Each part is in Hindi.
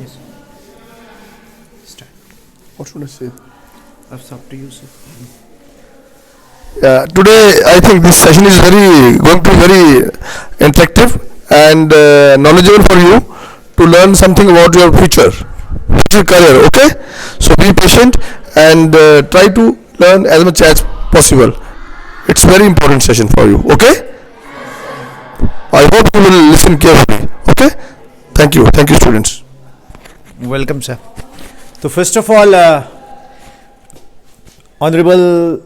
Yes. Start. What should I say? That's up to you, sir. Today, I think this session is going to be very interactive and knowledgeable for you to learn something about your future career. Okay, so be patient and try to learn as much as possible. It's very important session for you. Okay, I hope you will listen carefully. Okay, thank you, students. Welcome, sir. So first of all, Honorable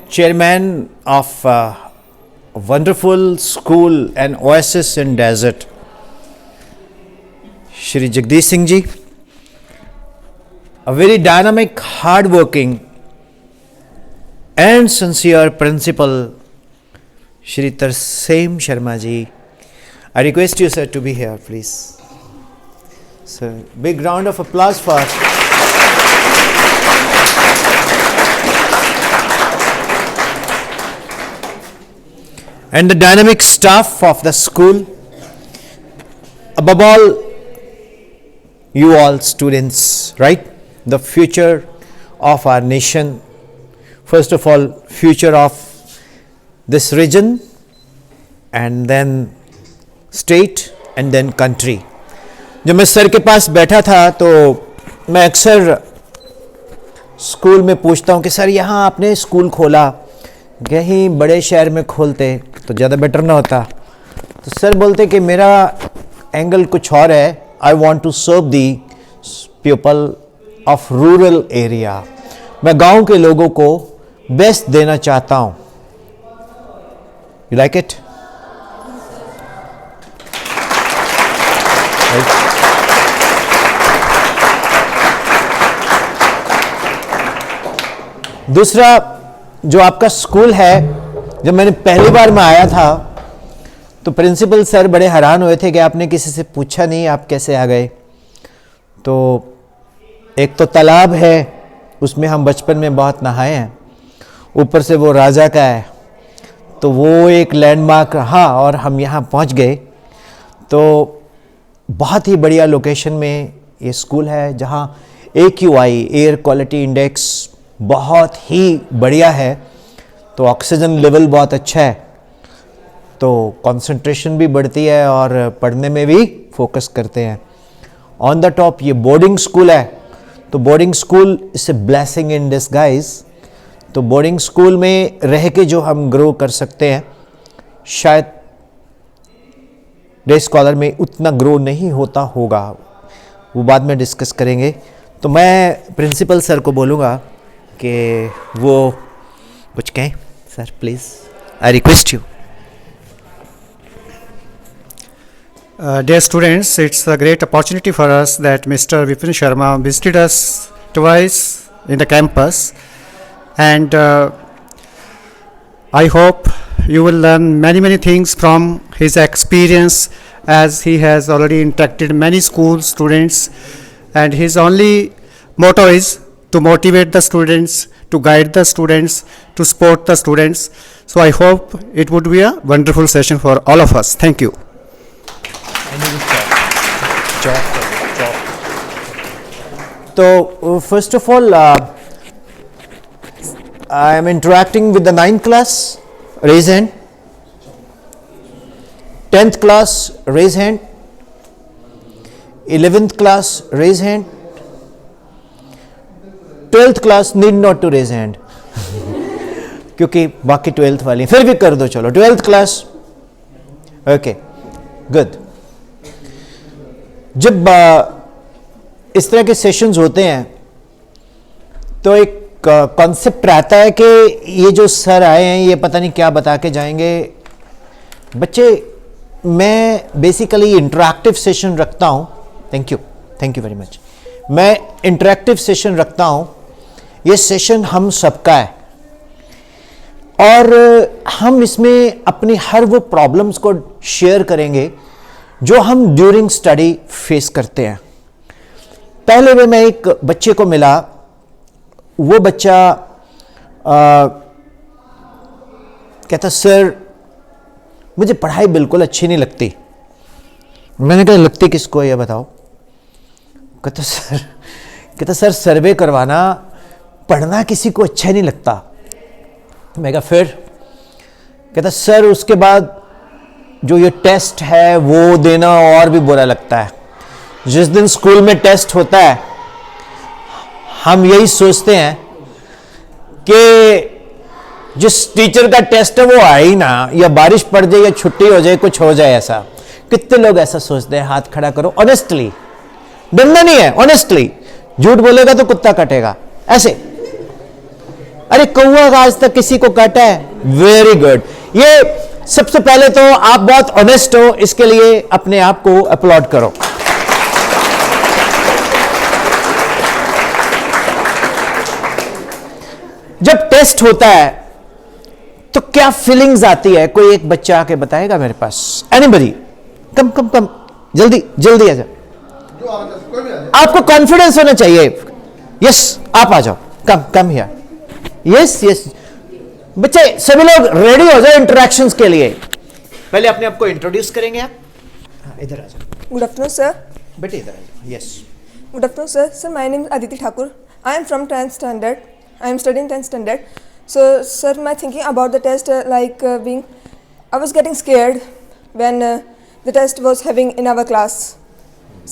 Chairman of a wonderful school and oasis in desert, Shri Jagdish Singh ji, a very dynamic, hard-working and sincere principal, Shri Tarsem Sharma ji. I request you, sir, to be here, please. So, big round of applause for and the dynamic staff of the school. Above all, you all students, right? The future of our nation. First of all, future of this region, and then state, and then country. जब मैं सर के पास बैठा था तो मैं अक्सर स्कूल में पूछता हूँ कि सर यहाँ आपने स्कूल खोला, कहीं बड़े शहर में खोलते तो ज़्यादा बेटर ना होता। तो सर बोलते कि मेरा एंगल कुछ और है, I want to serve the people of rural area. मैं गांव के लोगों को बेस्ट देना चाहता हूँ। You like it? दूसरा, जो आपका स्कूल है, जब मैंने पहली बार में आया था तो प्रिंसिपल सर बड़े हैरान हुए थे कि आपने किसी से पूछा नहीं आप कैसे आ गए। तो एक तो तालाब है, उसमें हम बचपन में बहुत नहाए हैं, ऊपर से वो राजा का है, तो वो एक लैंडमार्क रहा और हम यहाँ पहुँच गए। तो बहुत ही बढ़िया लोकेशन में ये स्कूल है, जहाँ AQI एयर क्वालिटी इंडेक्स बहुत ही बढ़िया है, तो ऑक्सीजन लेवल बहुत अच्छा है, तो कंसंट्रेशन भी बढ़ती है और पढ़ने में भी फोकस करते हैं। ऑन द टॉप ये बोर्डिंग स्कूल है, तो boarding school is a blessing in disguise. तो बोर्डिंग स्कूल में रह के जो हम ग्रो कर सकते हैं, शायद डे स्कॉलर में उतना ग्रो नहीं होता होगा, वो बाद में डिस्कस करेंगे। तो मैं प्रिंसिपल सर को बोलूँगा कि वो कुछ कहें। Sir please, I request you. Dear students, it's a great opportunity for us that Mr. Vipin Sharma visited us twice in the campus, and I hope you will learn many things from his experience, as he has already interacted many school students, and his only motto is to motivate the students, to guide the students, to support the students. So I hope it would be a wonderful session for all of us. Thank you. So first of all, I am interacting with the 9th class. Raise hand. 10th class, raise hand. 11th class, raise hand. 12th class need not to raise hand क्योंकि बाकी 12th वाली फिर भी कर दो। चलो 12th क्लास, ओके गुड। जब इस तरह के सेशंस होते हैं तो एक कॉन्सेप्ट रहता है कि ये जो सर आए हैं ये पता नहीं क्या बता के जाएंगे। बच्चे, मैं बेसिकली इंटरैक्टिव सेशन रखता हूँ। Thank you very much. मैं इंटरैक्टिव सेशन रखता हूँ। ये सेशन हम सबका है और हम इसमें अपनी हर वो प्रॉब्लम्स को शेयर करेंगे जो हम ड्यूरिंग स्टडी फेस करते हैं। पहले में मैं एक बच्चे को मिला, वो बच्चा कहता सर मुझे पढ़ाई बिल्कुल अच्छी नहीं लगती। मैंने कहा लगती किसको है ये बताओ। कहता सर सर्वे करवाना, पढ़ना किसी को अच्छा नहीं लगता। मैं कहा फिर? कहता सर उसके बाद जो ये टेस्ट है वो देना और भी बुरा लगता है। जिस दिन स्कूल में टेस्ट होता है हम यही सोचते हैं कि जिस टीचर का टेस्ट है वो आए ही ना, या बारिश पड़ जाए या छुट्टी हो जाए, कुछ हो जाए ऐसा। कितने लोग ऐसा सोचते हैं? हाथ खड़ा करो। ऑनेस्टली, डरना नहीं है, ऑनेस्टली। झूठ बोलेगा तो कुत्ता काटेगा, ऐसे। अरे कौवा आज तक किसी को काटा है? Very good. ये सबसे पहले तो आप बहुत ऑनेस्ट हो, इसके लिए अपने आप को अपलॉड करो। जब टेस्ट होता है तो क्या फीलिंग्स आती है? कोई एक बच्चा आके बताएगा मेरे पास? एनीबडी? कम कम कम, जल्दी जल्दी आ जाओ। आपको कॉन्फिडेंस होना चाहिए। यस, आप आ जाओ। कम कम हियर। यस यस, बच्चे सभी लोग रेडी हो जाओ इंटरेक्शंस के लिए। पहले अपने आप को इंट्रोड्यूस करेंगे आप। हाँ, इधर आ जाओ। Good afternoon sir. बेटे इधर आ जाओ। Yes, good afternoon sir. Sir, my name is Aditi Thakur. I am from 10th standard. I am studying 10th standard. So, sir, my thinking about the test, I was getting scared when the test was having in our class.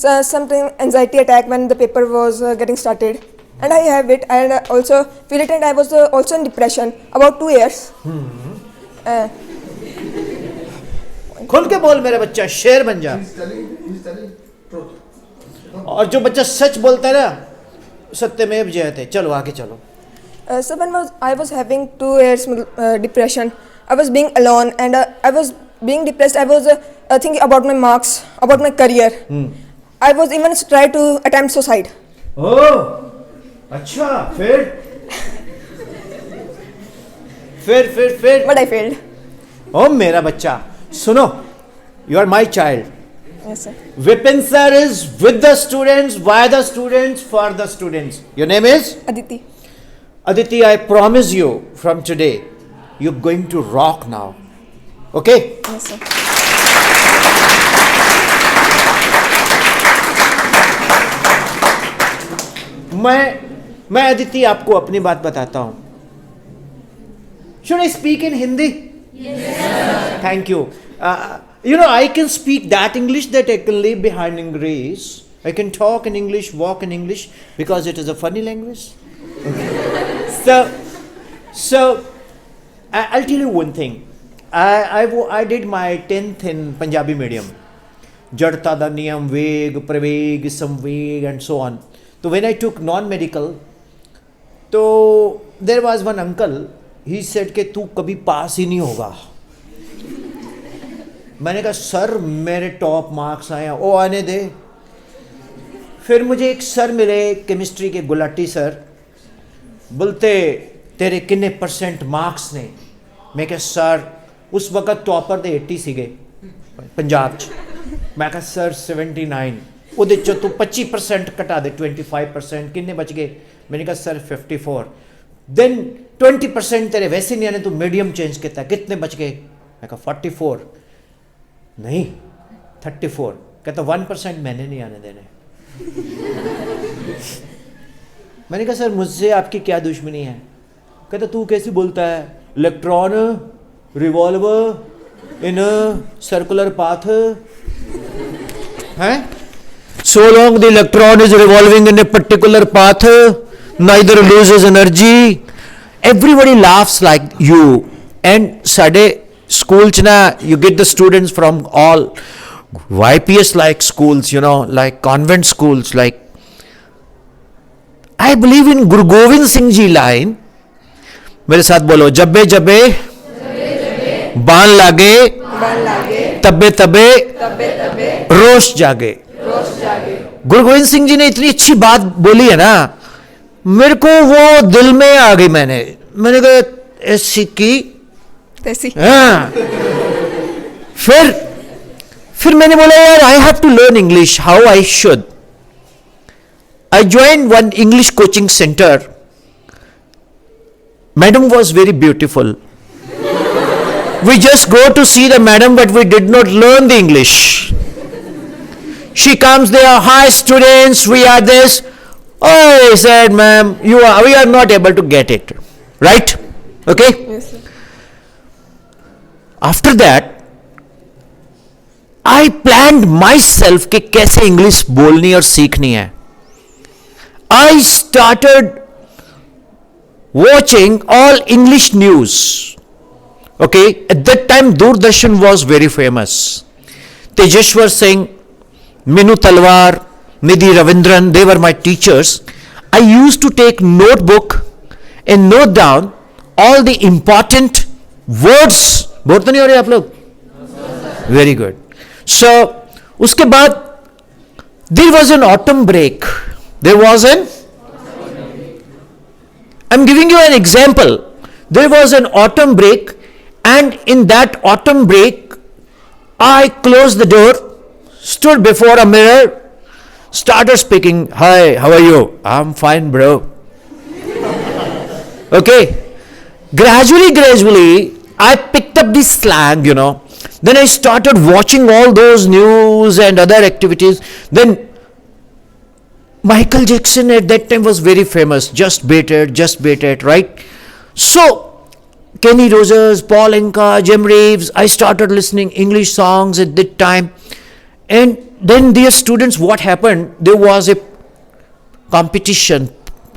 So, sometimes anxiety attack when the paper was getting started, and I have it, and also feel it, and I was also in depression about 2 years. खुल के बोल मेरा बच्चा, शेर बन जा। और जो बच्चा सच बोलता है ना, सत्यमेव जयते। चलो आगे चलो। So when I was having 2 years depression, I was being alone, and I was being depressed. I was thinking about my marks, about my career. I was even try to attempt suicide. ओह, अच्छा, फिर But I failed. ओ मेरा बच्चा, सुनो, you are my child. Yes, sir. Vipin sir is with the students, by the students, for the students. Your name is? Aditi. Aditi, I promise you from today, you're going to rock now. Okay? Yes, sir. मैं अदिति आपको अपनी बात बताता हूं। Should I speak in Hindi? Yes. Thank you. You know, I can speak that English that I can leave behind English. I can talk in English, walk in English, because it is a funny language. Okay. So I'll tell you one thing. I did my 10th in Punjabi medium. Jadta da niyam, veg, praveg, samveg, and so on. So when I took non-medical, so there was one uncle. He said कि तू कभी पास ही नहीं होगा। मैंने कहा सर मेरे टॉप मार्क्स आए हैं। ओ आने दे। फिर मुझे एक सर मिले केमिस्ट्री के, गुलाटी सर। बोलते तेरे किन्ने % मार्क्स ने? मैं कहा सर उस वक्त टॉपर दे 80 सीगे पंजाब च। मैं कहा सर 79। ਉਹਦੇ ਚੋਂ ਤੂੰ 25% ਘਟਾ ਦੇ, 25%, ਕਿੰਨੇ ਬਚ ਗਏ? मैंने कहा सर 54। देन 20% तेरे वैसे नहीं आने, तू मीडियम चेंज किया, कितने बच गए? मैं कहा 44। नहीं 34। कहता 1% मैंने नहीं आने देने। मैंने कहा सर मुझसे आपकी क्या दुश्मनी है? कहता तू कैसे बोलता है, electron revolver in circular path है। So long the electron is revolving in a particular path, neither loses energy. Everybody laughs like you. And साढ़े स्कूल च ना, you get the students from all YPS like schools, you know, like convent schools, like I believe in Guru Govind Singh Ji line. मेरे साथ बोलो, जब्बे जब्बे बाण लागे तब्बे तब्बे रोश जागे। गुरु गोविंद सिंह जी ने इतनी अच्छी बात बोली है ना, मेरे को वो दिल में आ गई। मैंने कहा ऐसी की तैसी। हाँ। फिर मैंने बोला यार I have to learn English, how I should. I join one English coaching centre. Madam was very beautiful. We just go to see the madam, but we did not learn the English. She comes there, hi students, we are this. Oh, he said, ma'am, we are not able to get it. Right? Okay? Yes, sir. After that, I planned myself कि कैसे इंग्लिश बोलनी और सीखनी है. I started watching all English news. Okay, at that time Doordarshan was very famous. Tejeshwar Singh, Minu Talwar, Nidhi Ravindran, they were my teachers. I used to take notebook and note down all the important words. बोल तो नहीं हो रहे आप लोग? Very good. So, उसके बाद there was an autumn break. There was an, I'm giving you an example. There was an autumn break, and in that autumn break, I closed the door, stood before a mirror, started speaking. Hi, how are you? I'm fine, bro. Okay. Gradually, I picked up this slang, Then I started watching all those news and other activities. Then Michael Jackson at that time was very famous. Just baited, right? So, Kenny Rogers, Paul Anka, Jim Reeves, I started listening English songs at that time. And then dear students, what happened? There was a competition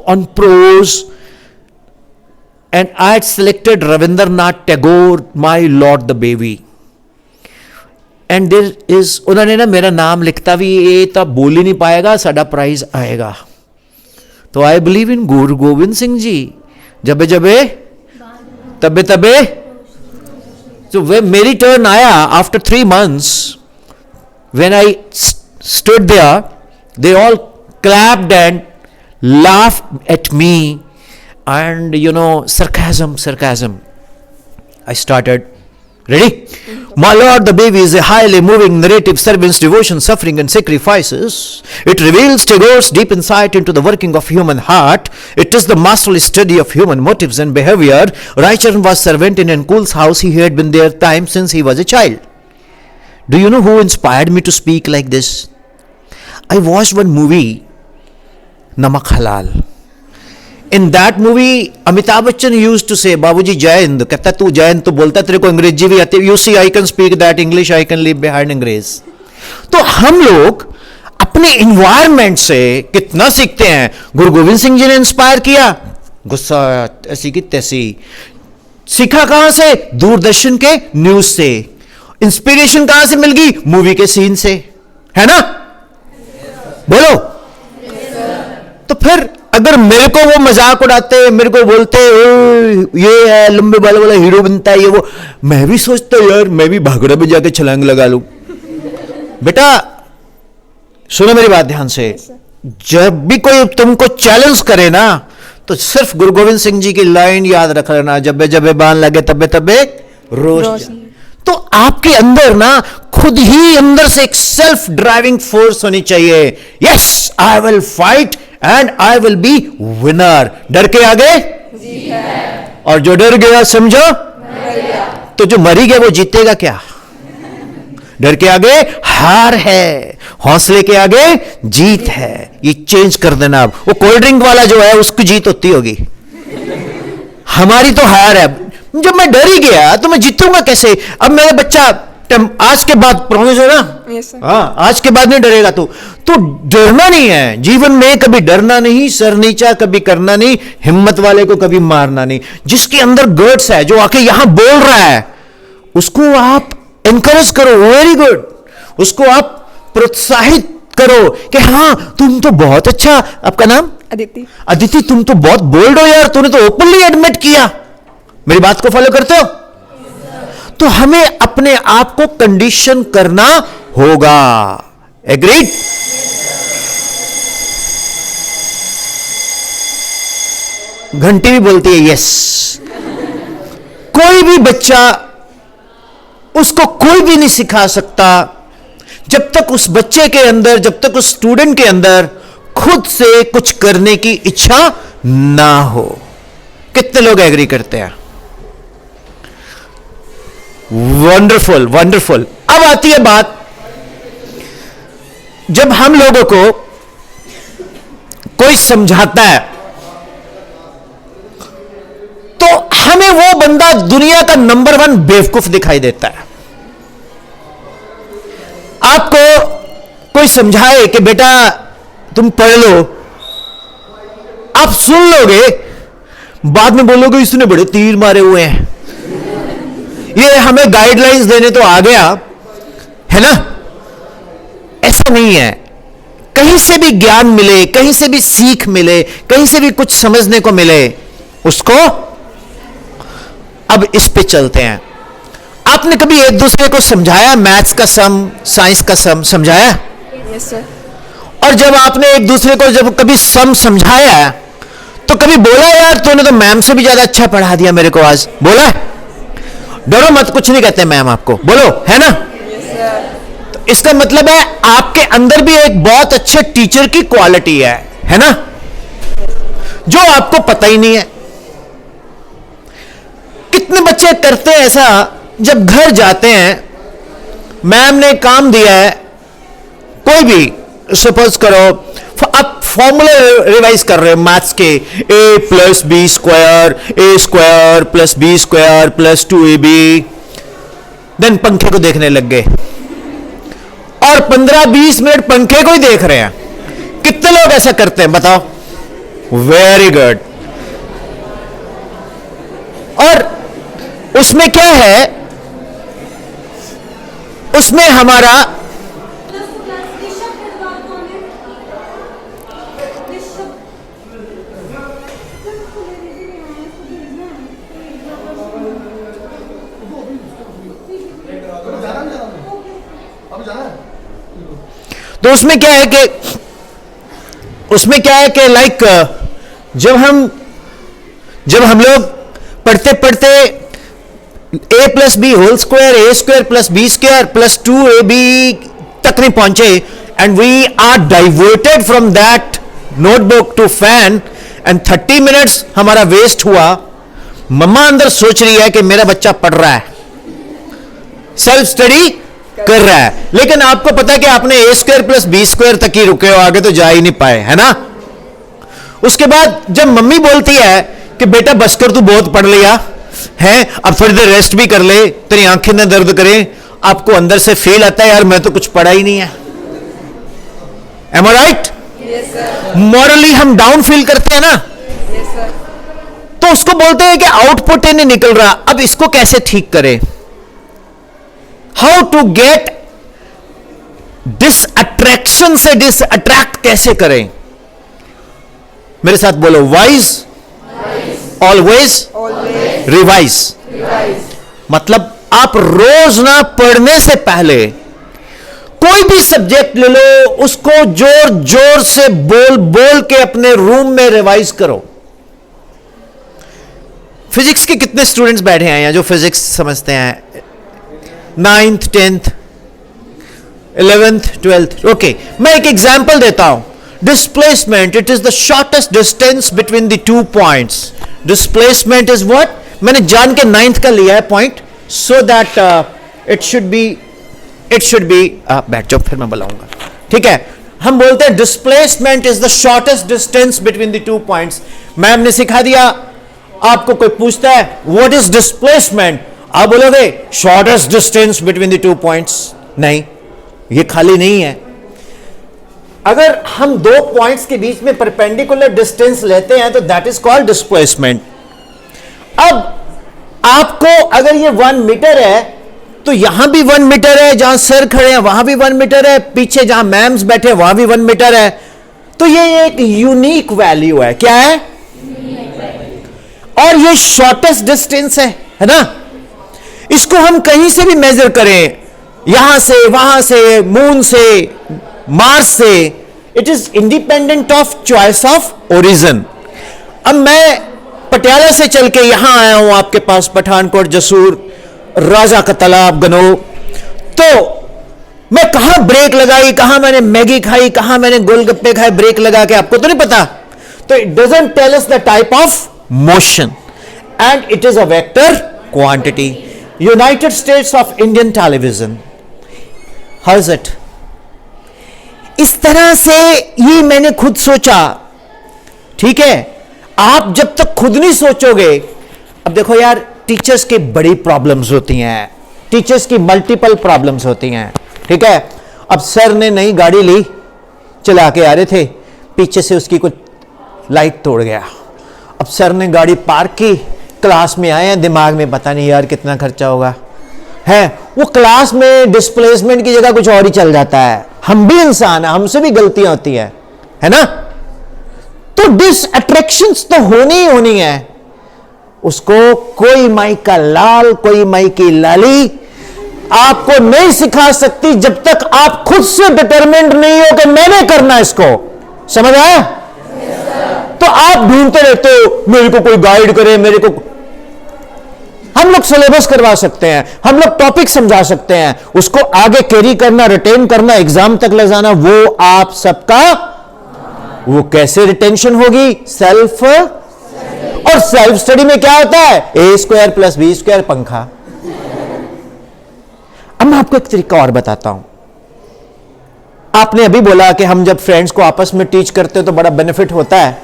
on prose. And I had selected Rabindranath Tagore, My Lord the Baby. And there is, उन्होंने ना मेरा नाम लिखता भी ये तब बोल ही नहीं पाएगा, साड़ा प्राइज आएगा. तो I believe in गुरु गोविंद सिंह जी, जबे जबे तबे तबे. So when मेरी टर्न आया after 3 months, when I stood there, they all clapped and laughed at me. And sarcasm. I started. Ready? My Lord the Baby is a highly moving narrative, servants, devotion, suffering and sacrifices. It reveals Tagore's deep insight into the working of human heart. It is the masterly study of human motives and behavior. Raicharan was servant in Ankul's house. He had been there time since he was a child. Do you know who inspired me to speak like this? I watched one movie, Namak Halal. In that movie, Amitabh Bachchan used to say, Babuji Jai Hind, कहता तू जय हिंद तो बोलता तेरे को अंग्रेजी भी आती है. You see, I can speak that English, I can live behind अंग्रेज. तो हम लोग अपने इन्वायरमेंट से कितना सीखते हैं. गुरु गोविंद सिंह जी ने इंस्पायर किया, गुस्सा ऐसी की तैसी. सीखा कहां से? दूरदर्शन के न्यूज से. इंस्पिरेशन कहां से मिल गई? मूवी के सीन से, है ना? बोलो. तो फिर अगर मेरे को वो मजाक उड़ाते, मेरे को बोलते ये है लंबे बालों वाला हीरो बनता है ये वो, मैं भी सोचता यार मैं भी भागड़ा पे जाके छलांग लगा लूं. बेटा सुनो मेरी बात ध्यान से. जब भी कोई तुमको चैलेंज करे ना, तो सिर्फ गुरु गोविंद सिंह जी की लाइन याद रख लेना, जबे जबे बाण लगे तबे तबे रोशनी. तो आपके अंदर ना खुद ही अंदर से एक सेल्फ ड्राइविंग फोर्स होनी चाहिए. Yes, I will fight and I will be winner. डर के आगे जीत है. और जो डर गया समझो तो जो मरी गया वो जीतेगा क्या? डर के आगे हार है, हौसले के आगे जीत है. ये चेंज कर देना. अब वो कोल्ड ड्रिंक वाला जो है उसकी जीत होती होगी, हमारी तो हार है. जब मैं डर ही गया तो मैं जीतूंगा कैसे? अब मेरा बच्चा आज के बाद प्रॉमिस है ना? Yes, sir. हाँ, आज के बाद नहीं डरेगा. तो डरना नहीं है जीवन में, कभी डरना नहीं, सर नीचा कभी करना नहीं, हिम्मत वाले को कभी मारना नहीं. जिसके अंदर गट्स है, जो आके यहां बोल रहा है, उसको आप एनकरेज करो. Very good. उसको आप प्रोत्साहित करो कि हाँ तुम तो बहुत अच्छा. आपका नाम? अदिति, तुम तो बहुत बोल्ड हो यार, तूने तो ओपनली एडमिट किया. मेरी बात को फॉलो करते हो? तो हमें अपने आप को कंडीशन करना होगा. एग्रीड? घंटी भी बोलती है यस. कोई भी बच्चा, उसको कोई भी नहीं सिखा सकता जब तक उस बच्चे के अंदर, जब तक उस स्टूडेंट के अंदर खुद से कुछ करने की इच्छा ना हो. कितने लोग एग्री करते हैं? Wonderful, wonderful. अब आती है बात जब हम लोगों को कोई समझाता है तो हमें वो बंदा दुनिया का नंबर 1 बेवकूफ दिखाई देता है। आपको कोई समझाए कि बेटा तुम पढ़ लो, आप सुन लोगे, बाद में बोलोगे इसने बड़े तीर मारे हुए हैं, ये हमें गाइडलाइंस देने तो आ गया है ना। ऐसा नहीं है। कहीं से भी ज्ञान मिले, कहीं से भी सीख मिले, कहीं से भी कुछ समझने को मिले, उसको अब इस पे चलते हैं। आपने कभी एक दूसरे को समझाया, मैथ्स का सम, साइंस का सम समझाया? Yes, sir. और जब आपने एक दूसरे को जब कभी सम समझाया तो कभी बोला यार तूने तो मैम से भी ज्यादा अच्छा पढ़ा दिया मेरे को आज? बोला? डरो मत, कुछ नहीं कहते मैम आपको, बोलो, है ना? तो इसका मतलब है आपके अंदर भी एक बहुत अच्छे टीचर की क्वालिटी है ना, जो आपको पता ही नहीं है। कितने बच्चे करते हैं ऐसा, जब घर जाते हैं मैम ने काम दिया है, कोई भी सपोज करो आप फॉर्मूला रिवाइज कर रहे हो मैथ्स के, a plus B square, A square plus B square plus 2ab, then पंखे को देखने लग गए और 15-20 मिनट पंखे को ही देख रहे हैं। कितने लोग ऐसा करते हैं बताओ? Very good. और उसमें क्या है, उसमें हमारा तो उसमें क्या है कि लाइक जब हम लोग पढ़ते पढ़ते a plus B whole square, A square plus B square plus 2ab तक नहीं पहुंचे, and we are diverted from that notebook to fan, and 30 minutes हमारा वेस्ट हुआ। मम्मा अंदर सोच रही है कि मेरा बच्चा पढ़ रहा है, सेल्फ स्टडी कर रहा है, लेकिन आपको पता है कि आपने ए स्क्वायर प्लस बी स्क्वायर तक ही रुके हो, आगे तो जा ही नहीं पाए, है ना। उसके बाद जब मम्मी बोलती है कि बेटा बस कर, तू बहुत पढ़ लिया है, अब थोड़ी देर रेस्ट भी कर ले, तेरी आंखें न दर्द करें, आपको अंदर से फील आता है यार मैं तो कुछ पढ़ा ही नहीं है। एम आई राइट? मॉरली हम डाउन फील करते हैं ना। Yes, sir. तो उसको बोलते हैं कि आउटपुट ही नहीं निकल रहा, अब इसको कैसे ठीक करें? How to get dis attraction से डिस अट्रैक्ट कैसे करें? मेरे साथ बोलो, वाइज ऑलवेज रिवाइज। मतलब आप रोज ना पढ़ने से पहले कोई भी सब्जेक्ट ले लो, उसको जोर जोर से बोल बोल के अपने रूम में रिवाइज करो। फिजिक्स के कितने स्टूडेंट्स बैठे हैं यहां जो फिजिक्स समझते हैं? 9th 10th 11th 12th, okay. मैं एक एग्जांपल देता हूं। Displacement, it is the shortest distance between the 2 points. Displacement is what? मैंने जान के 9th का लिया है point, so that it should be बैठ जाओ, फिर मैं बुलाऊंगा, ठीक है। हम बोलते हैं displacement is the shortest distance between the 2 points. Ma'am ने सिखा दिया, आपको कोई पूछता है व्हाट इज डिस्प्लेसमेंट, आप बोलोगे shortest distance between the 2 points. नहीं, ये खाली नहीं है। अगर हम 2 पॉइंट्स के बीच में परपेंडिकुलर डिस्टेंस लेते हैं तो दैट इज कॉल्ड डिस्प्लेसमेंट। अब आपको अगर ये 1 मीटर है तो यहां भी 1 मीटर है, जहां सर खड़े हैं वहां भी 1 मीटर है, पीछे जहां मैम्स बैठे वहां भी 1 मीटर है, तो ये एक यूनिक वैल्यू है। क्या है? और ये शॉर्टेस्ट डिस्टेंस है ना। इसको हम कहीं से भी मेजर करें, यहां से, वहां से, मून से, मार्स से, it is independent of choice of origin. अब मैं पटियाला से चल के यहां आया हूं आपके पास, पठानकोट, जसूर, राजा का तालाब, गनो, तो मैं कहां ब्रेक लगाई, कहां मैंने मैगी खाई, कहां मैंने गोलगप्पे खाए ब्रेक लगा के, आपको तो नहीं पता। तो it doesn't tell us the type of motion and it is a vector quantity. United States of Indian television, how is it? इस तरह से ये मैंने खुद सोचा, ठीक है। आप जब तक खुद नहीं सोचोगे, अब देखो यार, टीचर्स की बड़ी प्रॉब्लम्स होती हैं, टीचर्स की मल्टीपल प्रॉब्लम्स होती हैं, ठीक है। अब सर ने नई गाड़ी ली, चला के आ रहे थे, पीछे से उसकी कुछ लाइट तोड़ गया। अब सर ने गाड़ी पार्क की, क्लास में आए हैं, दिमाग में पता नहीं यार कितना खर्चा होगा, है वो क्लास में डिस्प्लेसमेंट की जगह कुछ और ही चल जाता है। हम भी इंसान हैं, हमसे भी गलतियां होती है ना। तो डिस अट्रैक्शंस तो होनी ही होनी है। उसको कोई माई का लाल, कोई माई की लाली आपको नहीं सिखा सकती जब तक आप खुद से डिटरमिन्ड नहीं हो कि मैंने करना इसको। समझ आया? तो आप ढूंढते रहते हो मेरे को कोई गाइड करे, मेरे को। हम लोग सिलेबस करवा सकते हैं, हम लोग टॉपिक समझा सकते हैं, उसको आगे कैरी करना, रिटेन करना, एग्जाम तक ले जाना, वो आप सबका। वो कैसे रिटेंशन होगी? सेल्फ। और सेल्फ स्टडी में क्या होता है? a² + b² पंखा। अब मैं आपको एक तरीका और बताता हूं। आपने अभी बोला कि हम जब फ्रेंड्स को आपस में टीच करते हो तो बड़ा बेनिफिट होता है।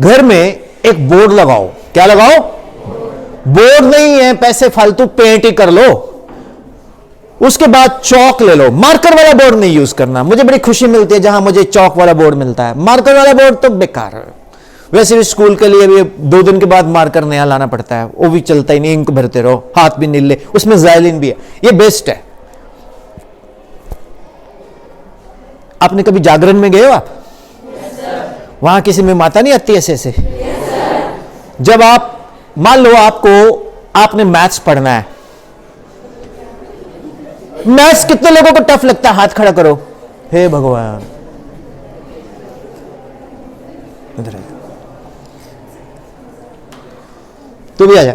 घर में एक बोर्ड लगाओ। क्या लगाओ? बोर्ड नहीं है, पैसे फालतू पेंट ही कर लो। उसके बाद चौक ले लो। मार्कर वाला बोर्ड नहीं यूज करना। मुझे बड़ी खुशी मिलती है जहां मुझे चौक वाला बोर्ड मिलता है। मार्कर वाला बोर्ड तो बेकार है। वैसे भी स्कूल के लिए भी 2 दिन के बाद मार्कर नया लाना पड़ता है, वो भी चलता ही नहीं, इंक भरते रहो, हाथ भी नीले, उसमें ज़ाइलिन भी है। ये बेस्ट है। आपने कभी जागरण में गए हो आप? वहां किसी में माता नहीं आती ऐसे ऐसे? जब आप मान लो आपने मैथ्स पढ़ना है। मैथ्स कितने लोगों को टफ लगता है? हाथ खड़ा करो। हे भगवान, इधर आ, तू भी आ जा।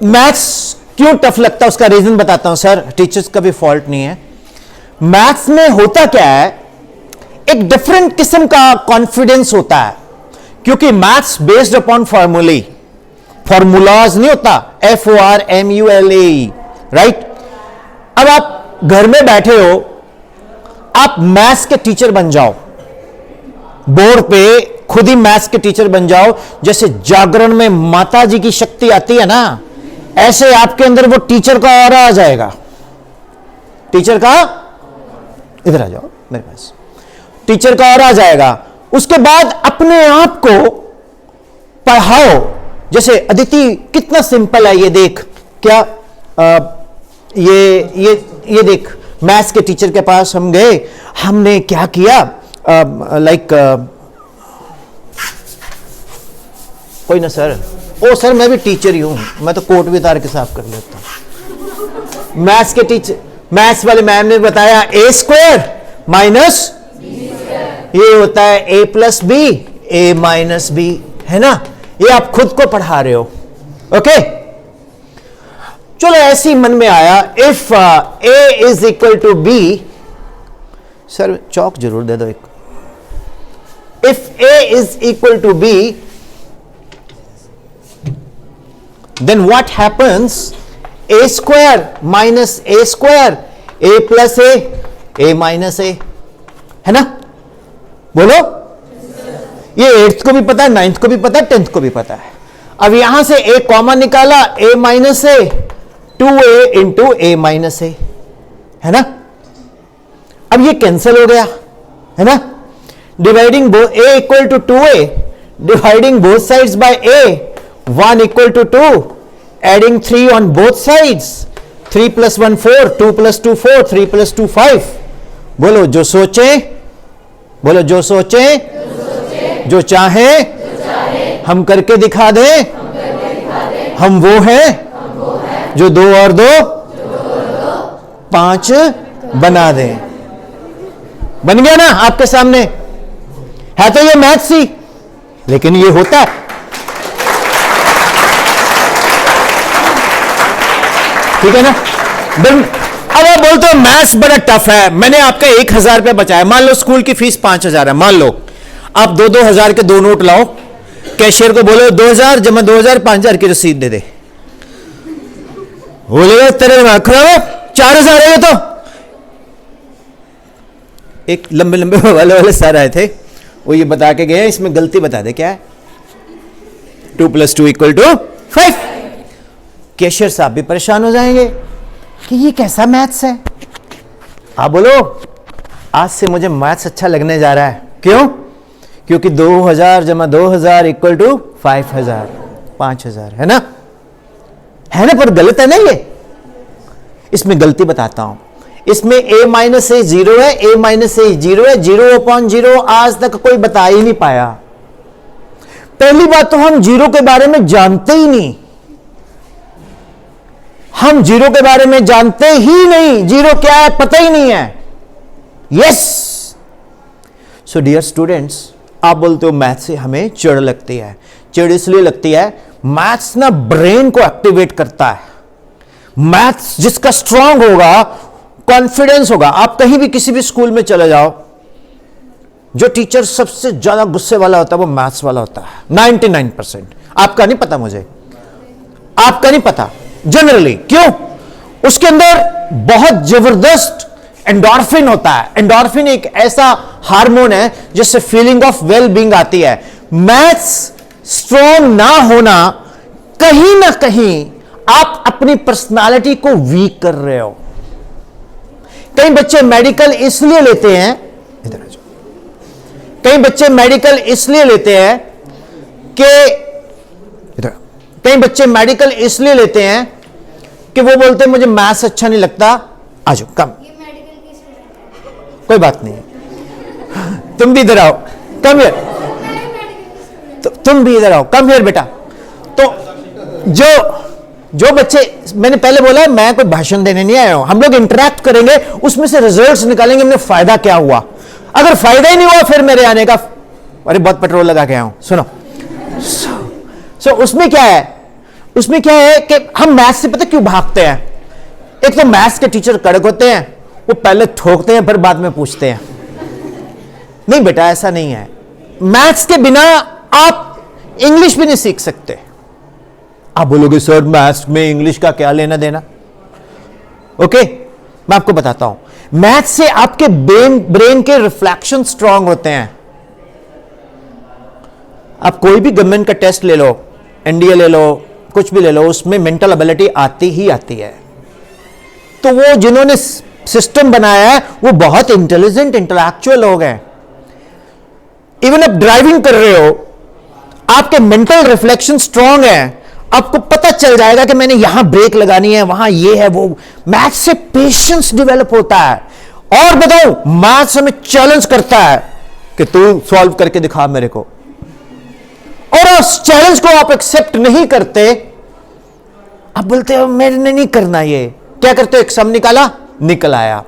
मैथ्स क्यों टफ लगता है उसका रीजन बताता हूं सर। टीचर्स का भी फॉल्ट नहीं है। मैथ्स में होता क्या है, एक डिफरेंट किस्म का कॉन्फिडेंस होता है, क्योंकि मैथ्स बेस्ड अपॉन फॉर्मूलाज नहीं होता, FORMULA, राइट। अब आप घर में बैठे हो, आप मैथ्स के टीचर बन जाओ, बोर्ड पे खुद ही मैथ्स के टीचर बन जाओ। जैसे जागरण में माता जी की शक्ति आती है ना, ऐसे आपके अंदर वो टीचर का ऑरा आ जाएगा। टीचर का, इधर आ जाओ मेरे पास, टीचर का ऑरा आ जाएगा। उसके बाद अपने आप को पढ़ाओ। जैसे अदिति कितना सिंपल है, ये देख। क्या ये देख, मैथ्स के टीचर के पास हम गए, हमने क्या किया, कोई ना सर, ओ सर मैं भी टीचर ही हूं, मैं तो कोट भी उतार के साफ कर लेता हूं। मैथ्स के टीचर, मैथ्स वाले मैम ने बताया a² - ये होता है a + b, a - b, है ना। ये आप खुद को पढ़ा रहे हो, ओके। चलो ऐसे ही मन में आया, इफ a = b, सर चौक जरूर दे दो एक। If a = b, then what happens? a² - a², a + a, है ना। बोलो। ये 8th को भी पता है, 9th को भी पता है, 10th को भी पता है। अब यहां से a कॉमन निकाला, a - a, 2a × a - a, है ना। अब ये कैंसिल हो गया, है ना। Dividing a = 2a, dividing both sides by a, 1 = 2, adding 3 on both sides, 3 + 1 4, 2 + 2 4, 3 + 2 5। बोलो जो सोचे, बोलो जो सोचे, जो चाहे हम करके दिखा दें, हम वो हैं जो 2 और 2 5 बना दें। बन गया ना आपके सामने? है तो ये मैथ्स ही, लेकिन ये होता है। ठीक है ना। अब आप बोलते हो मैथ्स बड़ा टफ है, मैंने आपका 1000 रुपया बचाया। मान लो स्कूल की फीस 5000 है, मान लो आप 2-2000 के 2 नोट लाओ, कैशियर को बोलो 2000 = 2000, 5000 की रसीद दे दे। बोलेगा तेरे दिमाग खराब है, 4000 है ये तो। एक लंबे लंबे वाले सर आए थे, वो ये बता के गए इसमें गलती बता दे क्या है, 2 + 2 = 5। कैशियर साहब भी परेशान हो जाएंगे कि ये कैसा मैथ्स है। आप बोलो आज से मुझे मैथ्स अच्छा लगने जा रहा है। क्यों? क्योंकि 2000 + 2000 = 5000, 5000 है ना, है ना, पर गलत है ना ये। इसमें गलती बताता हूं, इसमें a - a 0 है, a - a 0 है, 0/0 आज तक कोई बता ही नहीं पाया। पहली बात तो हम जीरो के बारे में जानते ही नहीं, हम जीरो के बारे में जानते ही नहीं, जीरो क्या है पता ही नहीं है। यस, सो डियर स्टूडेंट्स, आप बोलते हो मैथ से हमें चिढ़ लगती है। चिढ़ इसलिए लगती है, मैथ्स ना ब्रेन को एक्टिवेट करता है। मैथ्स जिसका स्ट्रांग होगा, कॉन्फिडेंस होगा। आप कहीं भी किसी भी स्कूल में चले जाओ, जो टीचर सबसे ज्यादा गुस्से वाला होता है वो मैथ्स वाला होता है, 99%। आपका नहीं पता मुझे, आपका नहीं पता जनरली। क्यों? उसके अंदर बहुत जबरदस्त एंडोर्फिन होता है। एंडोर्फिन एक ऐसा हार्मोन है जिससे फीलिंग ऑफ वेल बीइंग आती है। मैथ्स स्ट्रॉन्ग ना होना, कहीं ना कहीं आप अपनी पर्सनालिटी को वीक कर रहे हो। कई बच्चे मेडिकल इसलिए लेते हैं, इधर आ जाओ, कई बच्चे मेडिकल इसलिए लेते हैं कि इधर, कई बच्चे मेडिकल इसलिए लेते हैं कि वो बोलते हैं मुझे मैथ्स अच्छा नहीं लगता। आ जाओ, कम, कोई बात नहीं, तुम भी इधर आओ, कम हियर, तो तुम भी इधर आओ, कम हियर बेटा। तो जो बच्चे, मैंने पहले बोला मैं कोई भाषण देने नहीं आया हूं, हम लोग इंटरेक्ट करेंगे, उसमें से रिजल्ट्स निकालेंगे, हमने फायदा क्या हुआ। अगर फायदा ही नहीं हुआ फिर मेरे आने का, अरे बहुत पेट्रोल लगा के आया हूं, सुनो। सो उसमें क्या है, उसमें क्या है कि हम मैथ्स से पता क्यों भागते हैं। एक तो मैथ्स के टीचर कड़क होते हैं, वो पहले ठोकते हैं फिर बाद में पूछते हैं। नहीं बेटा ऐसा नहीं है, मैथ्स के बिना आप इंग्लिश भी नहीं सीख सकते। आप बोलोगे सर मैथ्स में इंग्लिश का क्या लेना देना। ओके, मैं आपको बताता हूं, मैथ्स से आपके ब्रेन के रिफ्लेक्शन स्ट्रांग होते हैं। आप कोई भी गवर्नमेंट का टेस्ट ले लो, एनडीए ले लो, कुछ भी ले लो, उसमें मेंटल एबिलिटी आती ही आती है। तो वो जिन्होंने सिस्टम बनाया है वो बहुत इंटेलिजेंट इंटेलेक्चुअल लोग हैं। इवन आप ड्राइविंग कर रहे हो, आपके मेंटल रिफ्लेक्शन स्ट्रांग है, आपको पता चल जाएगा कि मैंने यहां ब्रेक लगानी है, वहां ये है वो। मैथ्स से पेशेंस डेवलप होता है। और बताओ, मैथ्स हमें चैलेंज करता है कि तू सॉल्व करके दिखा मेरे को, और उस चैलेंज को आप एक्सेप्ट नहीं करते, आप बोलते हो मैंने नहीं करना। ये क्या करते हो, एक सम निकाला, निकल आया,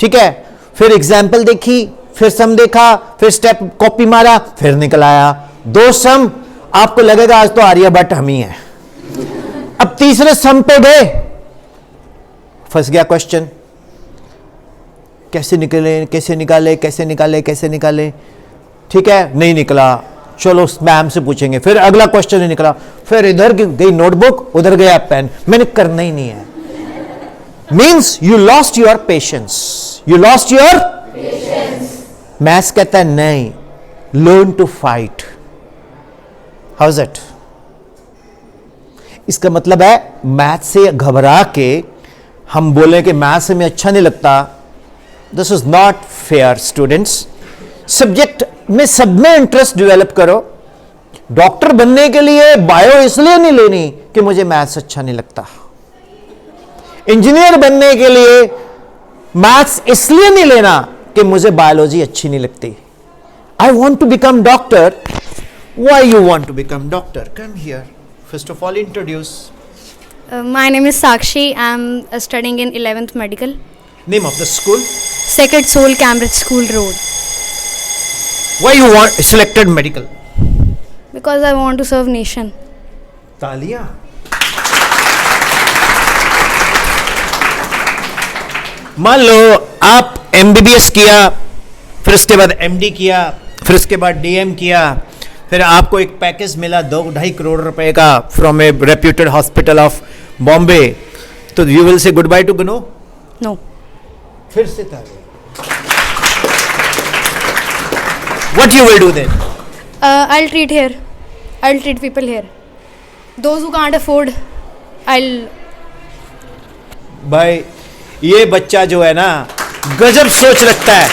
ठीक है, फिर एग्जाम्पल देखी, फिर सम देखा, फिर स्टेप कॉपी मारा, फिर निकल आया, 2 सम, आपको लगेगा आज तो आर्यभट्ट हम ही हैं। अब तीसरे सम पे गए, फंस गया क्वेश्चन, कैसे निकले, कैसे निकाले, कैसे निकाले, कैसे निकाले, ठीक है, नहीं निकला, चलो मैम से पूछेंगे, फिर अगला क्वेश्चन नहीं निकला, फिर इधर गई नोटबुक, उधर गया पेन, मैंने करना ही नहीं है। Means you lost your patience, you lost your patience. Maths कहता है नहीं, learn to fight. How is it? इसका मतलब है मैथ्स से घबरा के हम बोले कि मैथ्स में अच्छा नहीं लगता, this is not fair students. Subject में सब में इंटरेस्ट डेवलप करो। डॉक्टर बनने के लिए बायो इसलिए नहीं लेनी कि मुझे मैथ्स अच्छा नहीं लगता। इंजीनियर बनने के लिए मैथ्स इसलिए नहीं लेना कि मुझे बायोलॉजी अच्छी नहीं लगती। I want to become doctor. Why you want to become doctor? Come here. First of all, introduce. My name is Sakshi. I'm studying in 11th Medical. Name of the school? Sacred Soul, Cambridge School Road. Why you want selected medical? Because I want to serve nation. तालियां। मान लो आप MBBS किया, फिर उसके बाद MD किया, फिर उसके बाद DM किया, फिर आपको एक पैकेज मिला 2-2.5 करोड़ रुपए का from a reputed hospital of Bombay, तो you will say good bye to गनो? No. फिर से तालियां। What you will do then? I'll treat here. I'll treat people here. Those who can't afford, I'll. भाई ये बच्चा जो है ना गजब सोच रखता है।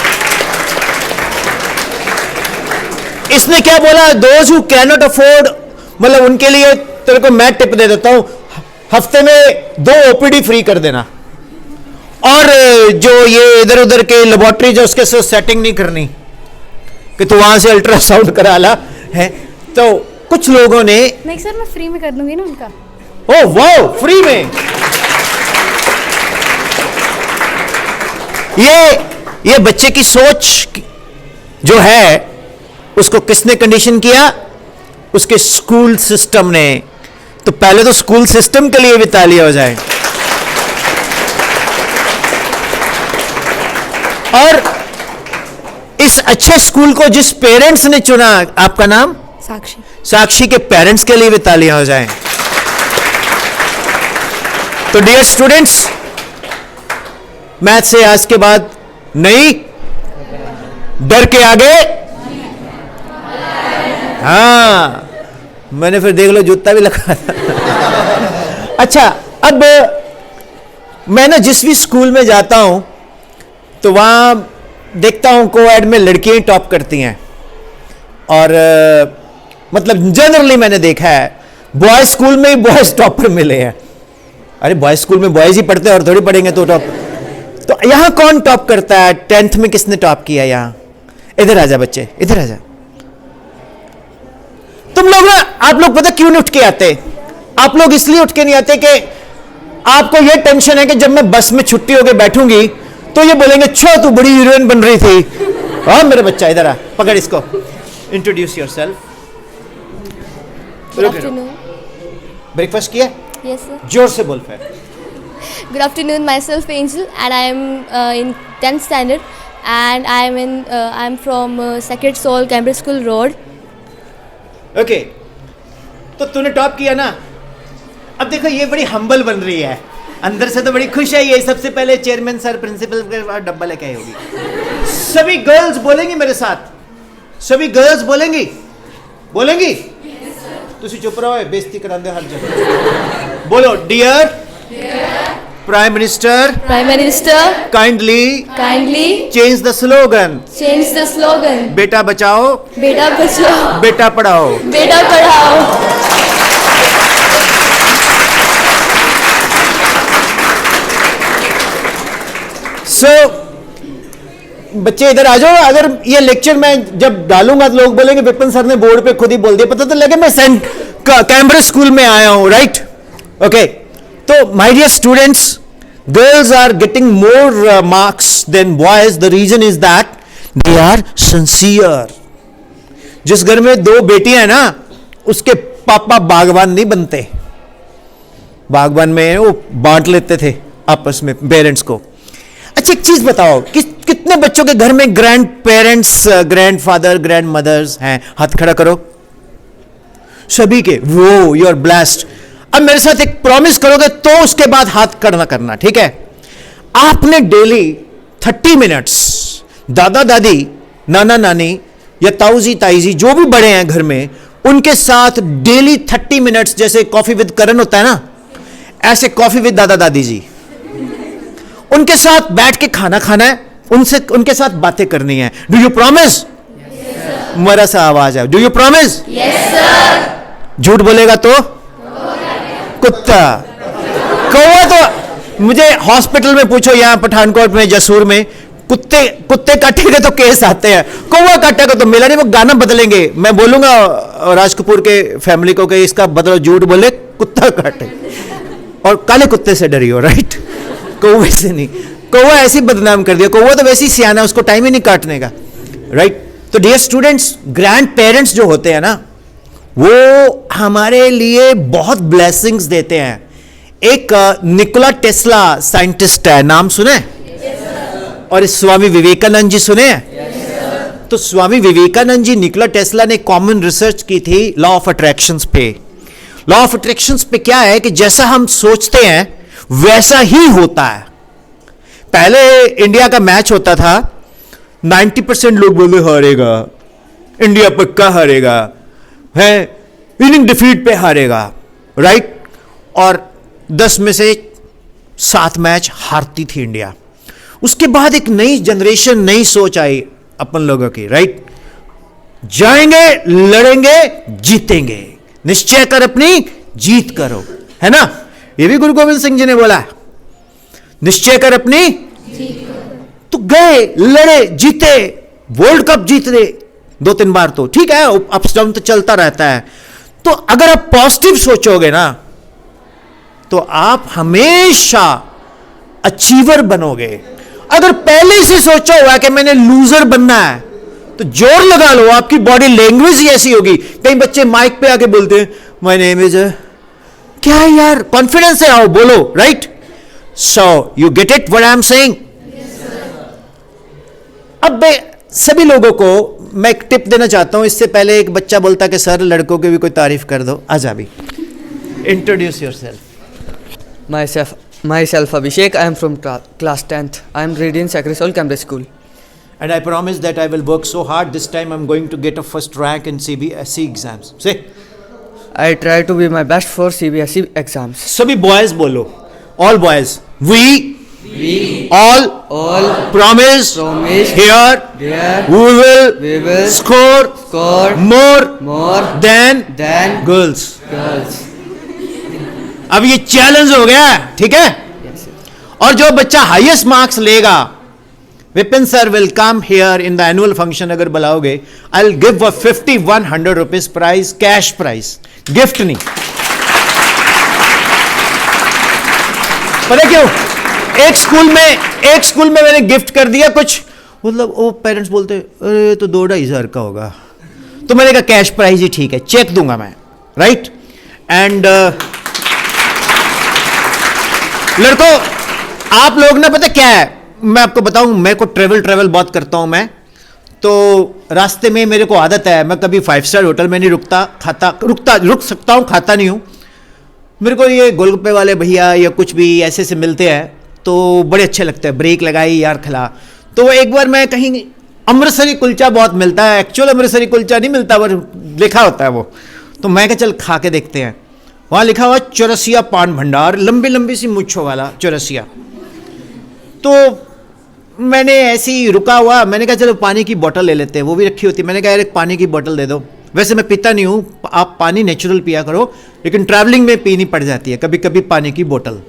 इसने क्या बोला? दोज हु कैनॉट अफोर्ड, मतलब उनके लिए तेरे को मैं टिप दे देता हूं, हफ्ते में 2 ओपीडी फ्री कर देना, और जो ये इधर उधर के लेबोरेटरी जो उसके साथ सेटिंग नहीं करनी कि तू वहां से अल्ट्रासाउंड करा ला है। तो कुछ लोगों ने, नहीं सर, मैं फ्री में कर दूंगी ना उनका। ओ वाओ, फ्री में। ये बच्चे की सोच जो है उसको किसने कंडीशन किया? उसके स्कूल सिस्टम ने। तो पहले तो स्कूल सिस्टम के लिए भी तालियां हो जाए। और इस अच्छे स्कूल को जिस पेरेंट्स ने चुना, आपका नाम? साक्षी। साक्षी के पेरेंट्स के लिए भी तालियां हो जाएं। तो डियर स्टूडेंट्स, मैथ से आज के बाद नहीं, डर के आगे। हाँ, मैंने फिर देख लो जूता भी लगा। अच्छा, अब मैं ना जिस भी स्कूल में जाता हूं तो वहां देखता हूं कोएड में लड़कियां टॉप करती हैं, और मतलब जनरली मैंने देखा है बॉयज स्कूल में ही बॉयज टॉपर मिले हैं। अरे बॉयज स्कूल में बॉयज ही पढ़ते हैं और थोड़ी पढ़ेंगे तो टॉप। तो यहां कौन टॉप करता है? 10th में किसने टॉप किया यहां? इधर आ जा बच्चे, इधर आ जा। तुम लोग ना, आप लोग पता क्यों नहीं उठ के आते? आप लोग इसलिए उठ के नहीं आते कि आपको यह टेंशन है कि जब मैं बस में छुट्टी होके बैठूंगी तो ये बोलेंगे अच्छा तू बड़ी हीरोइन बन रही थी। हाँ मेरे बच्चा, इधर आ, पकड़ इसको, introduce yourself. Good afternoon. Breakfast किया? Yes, sir. जोर से बोल फिर। Good afternoon. Myself Angel, and I am in 10th standard, and I am from Sacred Soul Cambridge School Road. Okay, तो तूने टॉप किया ना। अब देखो ये बड़ी हम्बल बन रही है, अंदर से तो बड़ी खुश है ये। सबसे पहले चेयरमैन सर प्रिंसिपल के पास डब्बा लेके आई होगी। सभी गर्ल्स बोलेंगी मेरे साथ, सभी गर्ल्स बोलेंगी, बोलेंगी? तुसी चुप रहो, बेइज्जती करांदे हर जगह। बोलो, dear prime minister, kindly change the slogan, बेटा बचाओ, बेटा पढ़ाओ। बच्चे इधर आ जाओ। अगर ये लेक्चर मैं जब डालूंगा तो लोग बोलेंगे विपिन सर ने बोर्ड पे खुद ही बोल दिया, पता तो लगे मैं सेंट कैम्ब्रिज स्कूल में आया हूं, राइट? ओके, तो my dear students, girls are getting more marks than boys. The reason is that they are sincere. जिस घर में 2 बेटियां हैं ना, उसके पापा बागवान नहीं बनते। बागवान में वो बांट लेते थे आपस में पेरेंट्स को। अच्छा एक चीज बताओ, कितने बच्चों के घर में grandparents, grandfather, grandmothers हैं? हाथ खड़ा करो सभी के। वो यू आर ब्लेस्ड। अब मेरे साथ एक प्रॉमिस करोगे तो उसके बाद हाथ खड़ा करना, ठीक है? आपने डेली 30 मिनट्स दादा दादी, नाना नानी या ताऊजी ताईजी जो भी बड़े हैं घर में, उनके साथ डेली 30 मिनट्स, जैसे कॉफी विद करण होता है ना, ऐसे कॉफी विद दादा दादी जी, उनके साथ बैठ के खाना खाना है, उनके साथ बातें करनी है। Do you promise? मरा सा आवाज है, डू यू प्रॉमिस? झूठ बोलेगा तो कुत्ता। कौवा तो मुझे हॉस्पिटल में पूछो, यहां पठानकोट में, जसूर में, कुत्ते काटेगा तो केस आते हैं, कौवा काटेगा तो मिला नहीं। वो गाना बदलेंगे, मैं बोलूंगा राज कपूर के फैमिली को कि इसका बदलो झूठ बोले कुत्ता काटे, और काले कुत्ते से डरियो, राइट? कौवे से नहीं। कौवा ऐसे बदनाम कर दिया, कौवा तो वैसे ही सियाना, उसको टाइम ही नहीं काटने का, राइट? तो डियर स्टूडेंट्स, ग्रैंड पेरेंट्स जो होते हैं ना, वो हमारे लिए बहुत ब्लेसिंग्स देते हैं। एक निकोला टेस्ला साइंटिस्ट है, नाम सुने? और स्वामी विवेकानंद जी सुने हैं? तो स्वामी विवेकानंद जी, निकोला टेस्ला ने कॉमन रिसर्च की थी लॉ ऑफ अट्रैक्शंस पे। लॉ ऑफ अट्रैक्शंस पे क्या है कि जैसा हम सोचते हैं वैसा ही होता है। पहले इंडिया का मैच होता था, 90% लोग बोले हारेगा, इंडिया पक्का हारेगा, है इनिंग डिफीट पे हारेगा, राइट। और 10 में से 7 मैच हारती थी इंडिया। उसके बाद एक नई जनरेशन, नई सोच आई अपन लोगों की, राइट। जाएंगे, लड़ेंगे, जीतेंगे, निश्चय कर अपनी जीत करो, है ना। ये भी गुरु गोविंद सिंह जी ने बोला, निश्चय कर अपनी जीत करो। तो गए, लड़े, जीते, वर्ल्ड कप जीत रहे 2-3 बार, तो ठीक है, अप्स डाउन तो चलता रहता है। तो अगर आप पॉजिटिव सोचोगे ना, तो आप हमेशा अचीवर बनोगे। अगर पहले से सोचा हुआ कि मैंने लूजर बनना है, तो जोर लगा लो, आपकी बॉडी लैंग्वेज ही ऐसी होगी। कई बच्चे माइक पे आके बोलते हैं माय नेम इज, क्या है यार, कॉन्फिडेंस से आओ, बोलो, right. So you get it what I am saying. अब सभी लोगों को मैं एक टिप देना चाहता हूं। इससे पहले एक बच्चा बोलता कि सर लड़कों की भी कोई तारीफ कर दो। आजा भी, introduce yourself. Myself Abhishek, I am from class 10th. I am reading Sacred Soul Cambridge School. And I promise that I will work so hard. This time I'm going to get a first rank in CBSE exams. Say. I try to be my best for CBSE exams. सभी boys बोलो. All boys. We all promise here we will score more than girls. अब ये चैलेंज हो गया, ठीक है। और जो बच्चा हाईएस्ट मार्क्स लेगा, Vipin sir will come here in the annual function. अगर बुलाओगे, I will give 50-100 rupees prize, cash prize, gift नहीं। पता क्यों? एक स्कूल में मैंने गिफ्ट कर दिया कुछ, मतलब वो पेरेंट्स बोलते अरे तो 2-2.5 का होगा, तो मैंने कहा कैश प्राइज ही ठीक है, चेक दूंगा मैं, राइट। एंड लड़कों, आप लोग ना, पता क्या है, मैं आपको बताऊं, मेरे को ट्रेवल बहुत करता हूं मैं। तो रास्ते में मेरे को आदत है, मैं कभी 5 स्टार होटल में नहीं रुक सकता हूं, खाता नहीं हूं। मेरे को ये गोलगप्पे वाले भैया या कुछ भी ऐसे से मिलते हैं तो बड़े अच्छे लगते हैं, ब्रेक लगाई यार खिला। तो एक बार मैं कहीं, अमृतसरी कुलचा बहुत मिलता है, एक्चुअल अमृतसरी कुलचा नहीं मिलता, पर लिखा होता है वो, तो मैं कहा चल खा के देखते हैं। वहां लिखा हुआ चौरसिया पान भंडार, लंबी सी मुच्छों वाला चौरसिया। तो मैंने ऐसे ही रुका हुआ, मैंने कहा चलो पानी की बोतल ले लेते हैं, वो भी रखी होती। मैंने कहा यार एक पानी की बोतल दे दो। वैसे मैं पीता नहीं हूँ, आप पानी नेचुरल पिया करो, लेकिन ट्रैवलिंग में पीनी पड़ जाती है कभी कभी पानी की बोतल,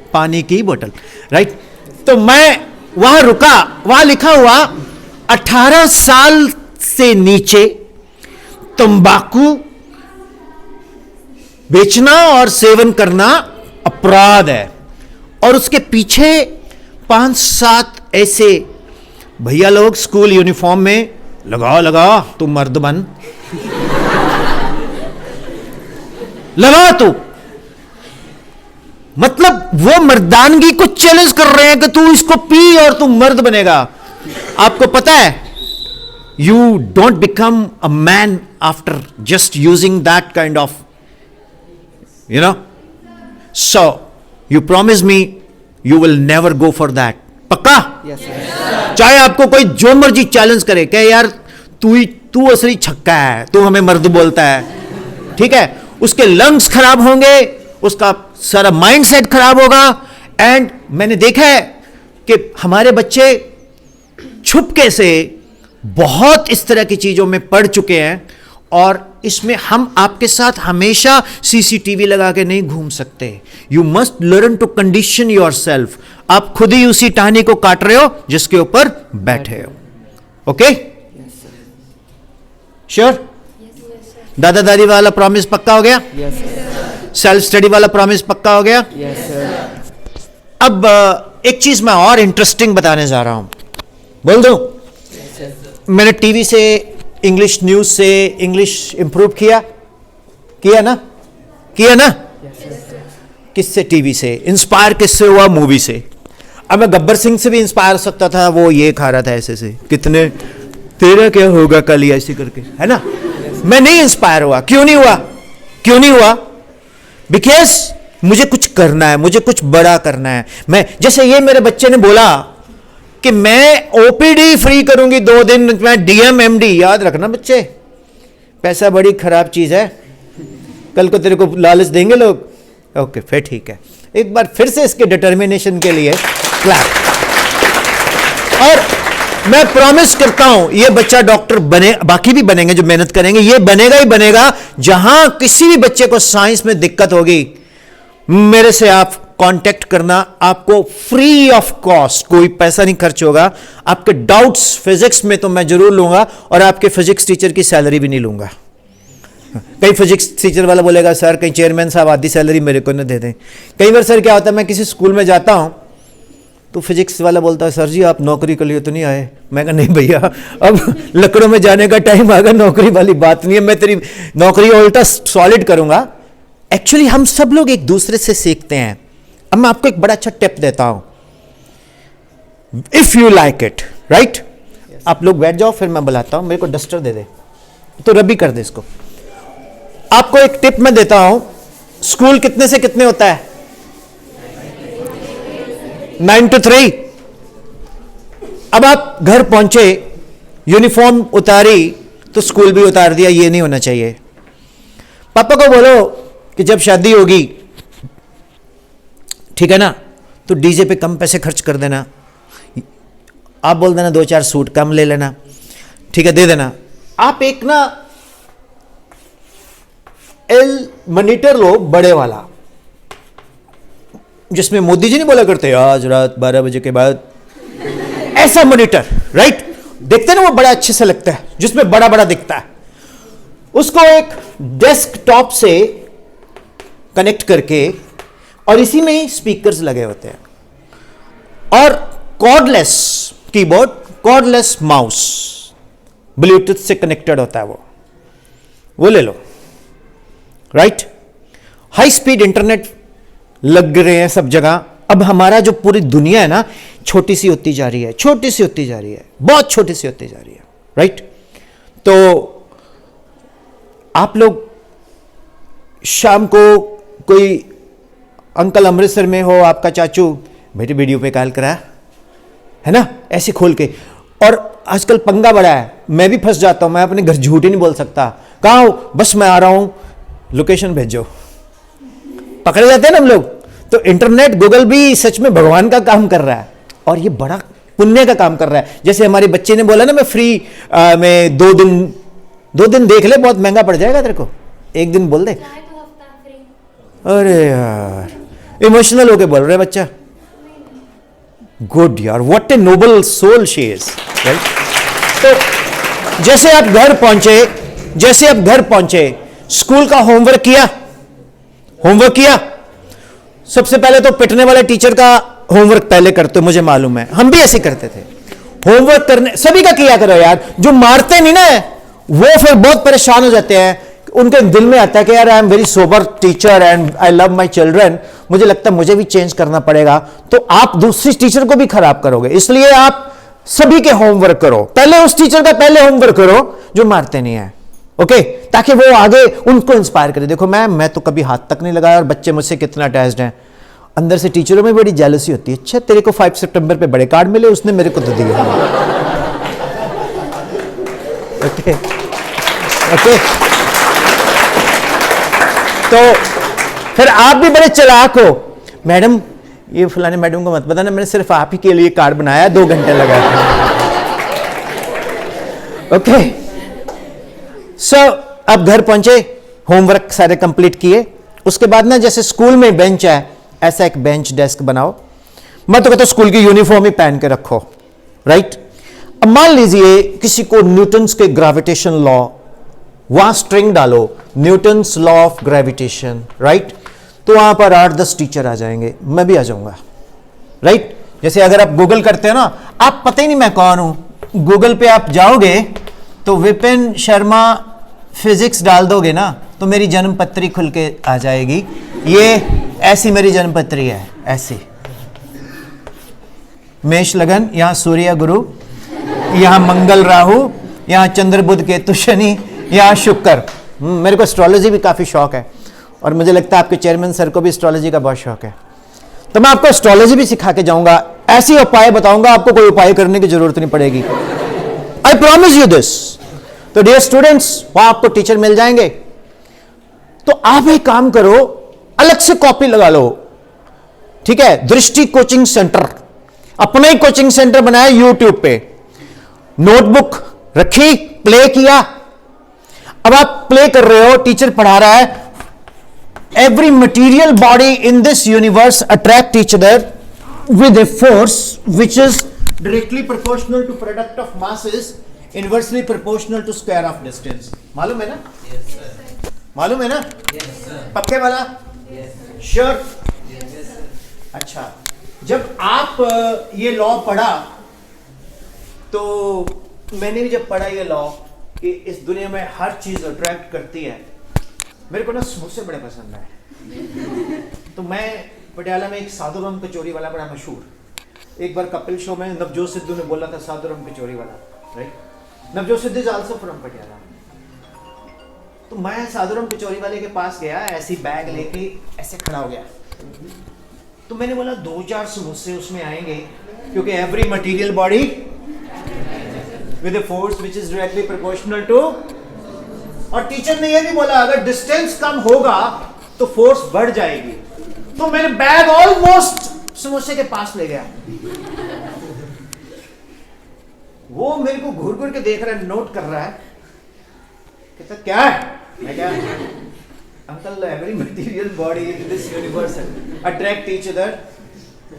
राइट। तो मैं वहां रुका, वहां लिखा हुआ 18 साल से नीचे तंबाकू बेचना और सेवन करना अपराध है। और उसके पीछे 5-7 ऐसे भैया लोग स्कूल यूनिफॉर्म में, लगा तू मर्द बन, लगा तू, मतलब वो मर्दानगी को चैलेंज कर रहे हैं कि तू इसको पी और तू मर्द बनेगा। आपको पता है, you don't become a man after just using that kind of, you know, so you promise me you will never go for that. पक्का? Yes, sir. चाहे आपको कोई जो मर्जी चैलेंज करे, कहे यार तू असली छक्का है, तू हमें मर्द बोलता है, ठीक है, उसके लंग्स खराब होंगे, उसका सारा माइंडसेट खराब होगा। एंड मैंने देखा है कि हमारे बच्चे छुपके से बहुत इस तरह की चीजों में पड़ चुके हैं, और इसमें हम आपके साथ हमेशा सीसीटीवी लगा के नहीं घूम सकते। You must learn to condition yourself. आप खुद ही उसी टहनी को काट रहे हो जिसके ऊपर बैठे हो। Okay, sure? दादा दादी वाला प्रॉमिस पक्का हो गया? Yes, sir. सेल्फ स्टडी वाला प्रॉमिस पक्का हो गया? Yes, sir. अब एक चीज मैं और इंटरेस्टिंग बताने जा रहा हूं, बोल दूं? मैंने टीवी से, इंग्लिश न्यूज से इंग्लिश इंप्रूव किया ना? किससे? टीवी से। इंस्पायर किससे हुआ? मूवी से। अब मैं गब्बर सिंह से भी इंस्पायर हो सकता था, वो ये खा रहा था ऐसे से, कितने तेरा क्या होगा कल, ऐसे करके, है ना। मैं नहीं इंस्पायर हुआ। क्यों नहीं हुआ? बिकॉज मुझे कुछ करना है, मुझे कुछ बड़ा करना है। मैं, जैसे ये मेरे बच्चे ने बोला कि मैं ओपीडी फ्री करूंगी 2 दिन, मैं डीएम एमडी, याद रखना बच्चे, पैसा बड़ी खराब चीज है, कल को तेरे को लालच देंगे लोग। ओके फिर ठीक है, एक बार फिर से इसके डिटर्मिनेशन के लिए क्लैप। और मैं प्रॉमिस करता हूं ये बच्चा डॉक्टर बने, बाकी भी बनेंगे जो मेहनत करेंगे, ये बनेगा ही बनेगा। जहां किसी भी बच्चे को साइंस में दिक्कत होगी, मेरे से आप कांटेक्ट करना, आपको फ्री ऑफ कॉस्ट, कोई पैसा नहीं खर्च होगा। आपके डाउट्स फिजिक्स में तो मैं जरूर लूंगा, और आपके फिजिक्स टीचर की सैलरी भी नहीं लूंगा। कई फिजिक्स टीचर वाला बोलेगा सर कहीं चेयरमैन साहब आधी सैलरी मेरे को न दे दें। कई बार सर क्या होता है, मैं किसी स्कूल में जाता हूं तो फिजिक्स वाला बोलता है सर जी आप नौकरी के लिए तो नहीं आए। मैं कहा नहीं भैया, अब लकड़ों में जाने का टाइम आ गया, नौकरी वाली बात नहीं है, मैं तेरी नौकरी उल्टा सॉलिड करूंगा। एक्चुअली हम सब लोग एक दूसरे से सीखते हैं। अब मैं आपको एक बड़ा अच्छा टिप देता हूं, if you like it, right. आप लोग बैठ जाओ, फिर मैं बुलाता हूं, मेरे को डस्टर दे दे, तो रबी कर दे इसको। आपको एक टिप मैं देता हूं, स्कूल कितने से कितने होता है? 9 to 3। अब आप घर पहुंचे, यूनिफॉर्म उतारी तो स्कूल भी उतार दिया, ये नहीं होना चाहिए। पापा को बोलो कि जब शादी होगी, ठीक है ना, तो डीजे पे कम पैसे खर्च कर देना, आप बोल देना 2-4 सूट कम ले लेना, ठीक है, दे देना। आप एक ना एल मॉनिटर लो बड़े वाला, जिसमें मोदी जी नहीं बोला करते आज रात 12 बजे के बाद, ऐसा मॉनिटर, राइट, देखते ना वो बड़ा अच्छे से लगता है, जिसमें बड़ा बड़ा दिखता है। उसको एक डेस्कटॉप से कनेक्ट करके, और इसी में ही स्पीकर्स लगे होते हैं, और cordless keyboard, cordless mouse, Bluetooth से कनेक्टेड होता है वो ले लो, राइट। हाई स्पीड इंटरनेट लग रहे हैं सब जगह। अब हमारा जो पूरी दुनिया है ना, छोटी सी होती जा रही है, छोटी सी होती जा रही है, बहुत छोटी सी होती जा रही है, राइट। तो आप लोग शाम को कोई अंकल अमृतसर में हो, आपका चाचू, मेरी वीडियो पे कॉल करा है ना, ऐसे खोल के। और आजकल पंगा बड़ा है, मैं भी फंस जाता हूं, मैं अपने घर झूठ ही नहीं बोल सकता, कहाँ हो, बस मैं आ रहा हूं, लोकेशन भेजो, पकड़े जाते हैं ना हम लोग। तो इंटरनेट, गूगल भी सच में भगवान का काम कर रहा है, और ये बड़ा पुण्य का काम कर रहा है। जैसे हमारे बच्चे ने बोला ना, मैं फ्री में 2 दिन देख ले, बहुत महंगा पड़ जाएगा तेरे को, 1 दिन बोल दे। अरे यार, इमोशनल होके बोल रहे बच्चा। गुड यार, what a noble soul she is, right. तो जैसे आप घर पहुंचे, स्कूल का होमवर्क किया। सबसे पहले तो पिटने वाले टीचर का होमवर्क पहले करते, मुझे मालूम है, हम भी ऐसे करते थे। होमवर्क करने सभी का किया करो यार, जो मारते नहीं ना वो फिर बहुत परेशान हो जाते हैं। उनके दिल में आता है कि यार I am very sober teacher and I love my children, मुझे लगता है मुझे भी चेंज करना पड़ेगा। तो आप दूसरी टीचर को भी खराब करोगे, इसलिए आप सभी के होमवर्क करो, पहले उस टीचर का पहले होमवर्क करो जो मारते नहीं है, ओके, ताकि वो आगे उनको इंस्पायर करे। देखो मैं तो कभी हाथ तक नहीं लगाया, और बच्चे मुझसे कितना अटैच्ड हैं। अंदर से टीचरों में बड़ी जेलसी होती है, अच्छा तेरे को 5 सितंबर पे बड़े कार्ड मिले, उसने मेरे को तो दिए। ओके, तो फिर आप भी बड़े चालाक हो, मैडम ये फलाने मैडम को मत बताना, मैंने सिर्फ आप ही के लिए कार्ड बनाया, 2 घंटे लगा। ओके, सो अब घर पहुंचे, होमवर्क सारे कंप्लीट किए। उसके बाद ना, जैसे स्कूल में बेंच है, ऐसा एक बेंच डेस्क बनाओ। मैं तो कहता हूं स्कूल की यूनिफॉर्म ही पहन के रखो, राइट। अब मान लीजिए किसी को न्यूटन्स के ग्रेविटेशन लॉ, वहां स्ट्रिंग डालो, Newton's law of gravitation, right. तो वहां पर 8-10 टीचर आ जाएंगे, मैं भी आ जाऊंगा, राइट। जैसे अगर आप गूगल करते हो ना, आप पता ही नहीं मैं कौन हूं, गूगल पे आप जाओगे तो विपिन शर्मा फिजिक्स डाल दोगे ना, तो मेरी जन्मपत्री खुल के आ जाएगी। ये ऐसी मेरी जन्मपत्री है, ऐसी मेष लगन, यहां सूर्य गुरु, यहां मंगल राहु, यहां चंद्र बुध केतु शनि, यहां शुक्र। मेरे को एस्ट्रोलॉजी भी काफी शौक है, और मुझे लगता है आपके चेयरमैन सर को भी एस्ट्रोलॉजी का बहुत शौक है, तो मैं आपको एस्ट्रोलॉजी भी सिखा के जाऊंगा ऐसी उपाय बताऊंगा, आपको कोई उपाय करने की जरूरत नहीं पड़ेगी। I promise you this. तो डियर स्टूडेंट्स, वहां आपको टीचर मिल जाएंगे। तो आप एक काम करो, अलग से कॉपी लगा लो, ठीक है। दृष्टि कोचिंग सेंटर, अपना ही कोचिंग सेंटर बनाया यूट्यूब पे। नोटबुक रखी, प्ले किया। अब आप प्ले कर रहे हो, टीचर पढ़ा रहा है, every material body in this universe attract each other with a force which is directly proportional to product of masses inversely proportional to square of distance. मालूम है ना? Yes sir. मालूम है ना? Yes sir. पक्के वाला? Yes sir. Sure? Yes sir. अच्छा, जब आप ये लॉ पढ़ा, तो मैंने भी जब पढ़ा ये लॉ कि इस दुनिया में हर चीज अट्रैक्ट करती है, मेरे को ना समोसे बड़े पसंद आए। तो मैं पटियाला में एक साधुराम कचौरी वाला बड़ा मशहूर, एक बार कपिल शो में नवजोत सिद्धू ने बोला था साधुराम कचौरी वाला, right. Navjot Sidhu is also from Patiala. तो मैं साधुराम कचौरी वाले के पास गया, ऐसी बैग लेके ऐसे खड़ा हो गया। तो मैंने बोला 2-4 समोसे उसमें आएंगे, क्योंकि every material body with a force which is directly proportional to, और टीचर ने यह भी बोला अगर डिस्टेंस कम होगा तो फोर्स बढ़ जाएगी। तो मैंने बैग ऑलमोस्ट समोसे के पास ले गया। वो मेरे को घूर घूर के देख रहा है, नोट कर रहा है, कहता क्या है? मैं क्या, uncle every material body in this universe attract each other,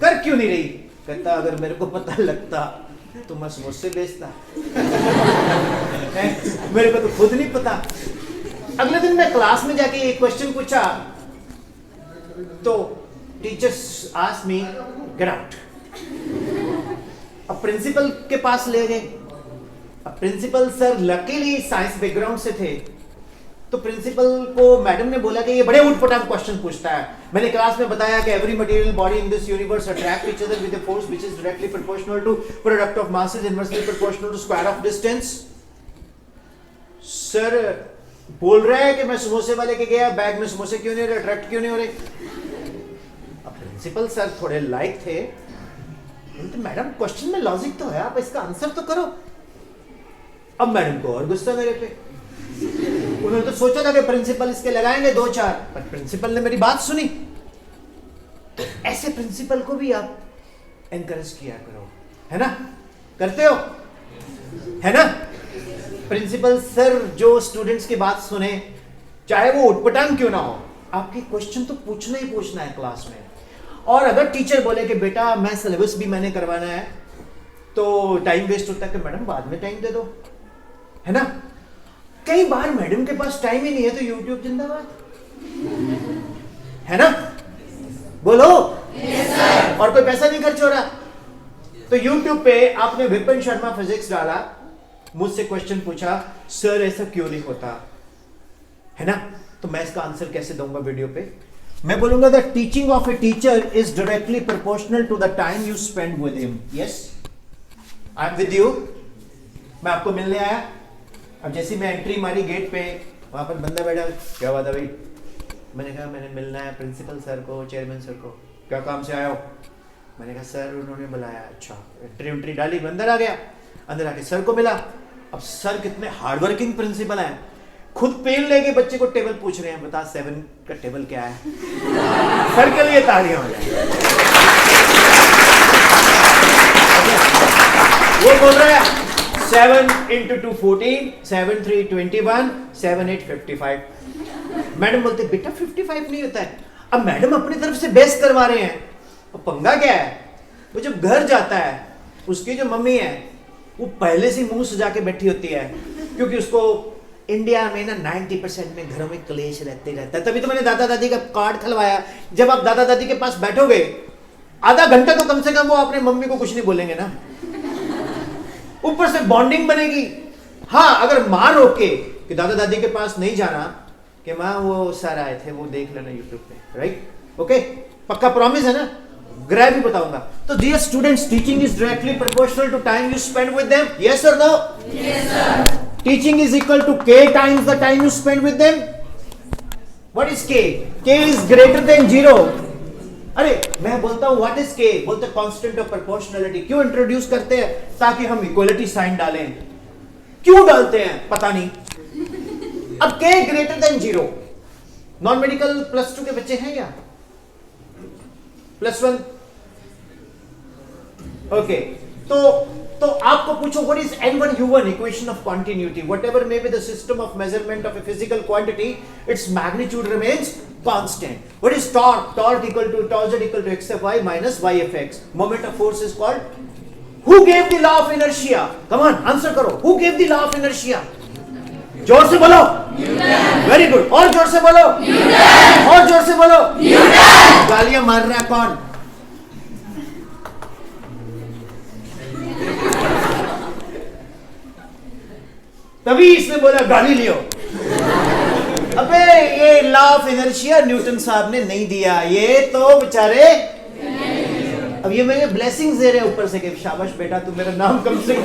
कर क्यों नहीं रही? कहता अगर मेरे को पता लगता तो मैं समोसे बेचता। मेरे को तो खुद नहीं पता। अगले दिन मैं क्लास में जाके एक क्वेश्चन पूछा, तो teachers asked me get out. अब प्रिंसिपल के पास ले गए। अब principal sir luckily science background से थे, तो प्रिंसिपल को मैडम ने बोला कि ये बड़े उटपटांग क्वेश्चन पूछता है। मैंने क्लास में बताया कि every material body in this universe attract each other with a force which is directly proportional to product of masses inversely proportional to square of distance. Sir बोल रहा है कि मैं समोसे वाले के गया, बैग में समोसे क्यों नहीं हो रहे, अट्रैक्ट क्यों नहीं हो रहे? अब प्रिंसिपल सर थोड़े लाइक थे, तो मैडम क्वेश्चन में लॉजिक तो है, आप इसका आंसर तो करो। अब मैडम को और गुस्सा मेरे पे। उन्होंने तो सोचा था कि प्रिंसिपल इसके लगाएंगे 2-4, पर प्रिंसिपल ने मेरी बात सुनी। तो ऐसे प्रिंसिपल को भी आप एनकरेज किया करो, है ना? करते हो, है ना? प्रिंसिपल सर जो स्टूडेंट्स की बात सुने, चाहे वो उटपटांग क्यों ना हो, आपके क्वेश्चन तो पूछना ही पूछना है क्लास में। और अगर टीचर बोले कि बेटा मैं सिलेबस भी मैंने करवाना है, तो टाइम वेस्ट होता है कि मैडम बाद में टाइम दे दो, है ना? कई बार मैडम के पास टाइम ही नहीं है, तो यूट्यूब जिंदाबाद, है ना? बोलो yes, sir. और कोई पैसा नहीं खर्च हो रहा, तो यूट्यूब पे आपने विपिन शर्मा फिजिक्स डाला, मुझसे क्वेश्चन पूछा, सर ऐसा क्यों नहीं होता, है ना? तो मैं इसका आंसर कैसे दूंगा वीडियो पे? मैं बोलूंगा the teaching of a teacher is directly proportional to the time you spend with him. Yes, I am with you. मैं आपको मिलने आया। अब जैसे मैं एंट्री मारी गेट पे, वहां पर बंदा बैठा, क्या बात है भाई? मैंने कहा मैंने मिलना है प्रिंसिपल सर को, चेयरमैन सर को। क्या काम से आया हो? मैंने कहा सर उन्होंने बुलाया। अच्छा, एंट्री डाली, अंदर आ गया। अंदर आके सर को मिला। अब सर कितने हार्डवर्किंग प्रिंसिपल हैं, खुद पेन लेके बच्चे को टेबल पूछ रहे हैं, बता 7 का टेबल क्या है? सर के लिए तालियां हो जाए। वो बोल रहा है 7 into 2 14, 7 3 21, 7 8 55। मैडम बोलते बेटा 55 नहीं होता है। अब मैडम अपनी तरफ से बेस करवा रहे हैं। और पंगा क्या है, वो जब घर जाता है, उसकी जो मम्मी है वो पहले से मुंह सजा के बैठी होती है, क्योंकि उसको इंडिया में ना 90% में घरों में क्लेश रहते रहता है। तभी तो मैंने दादा दादी का कार्ड खलवाया। जब आप दादा दादी के पास बैठोगे, आधा घंटा तो कम से कम वो अपने मम्मी को कुछ नहीं बोलेंगे ना, ऊपर से बॉन्डिंग बनेगी। हाँ, अगर माँ रोके कि दादा दादी के पास नहीं जाना, कि माँ वो सर आए थे, वो देख लेना यूट्यूब पे, राइट? ओके, पक्का प्रॉमिस है ना? ग्रैब भी बताऊंगा। तो dear students, teaching is directly proportional to time you spend with them. Yes और no? Yes sir. Teaching is equal to k times the time you spend with them. What is k? k is greater than 0, अरे मैं बोलता हूं व्हाट इज के, बोलते कांस्टेंट ऑफ प्रोपोर्शनलिटी। क्यों इंट्रोड्यूस करते हैं? ताकि हम इक्वलिटी साइन डालें। क्यों डालते हैं पता नहीं। अब के ग्रेटर देन 0, नॉन मेडिकल +2 के बच्चे हैं या +1? ओके, तो आपको पूछो what is n1 u1, equation of continuity. Whatever may be the system of measurement of a physical quantity, its magnitude remains constant. What is torque? Torque equal to tau z equal to xf(y) minus yfx। Moment of force is called who gave the law of inertia? Come on answer करो, who gave the law of inertia? जोर से बोलो। वेरी गुड, और जोर से बोलो। और जोर से बोलो। गालियां मार रहा है कौन? तभी इसने बोला गाली लियो। अबे ये लॉ ऑफ इनर्शिया न्यूटन साहब ने नहीं दिया, ये तो बेचारे अब ये मेरे ब्लेसिंग्स दे रहे हैं ऊपर से कि शाबाश बेटा तू मेरा नाम कम से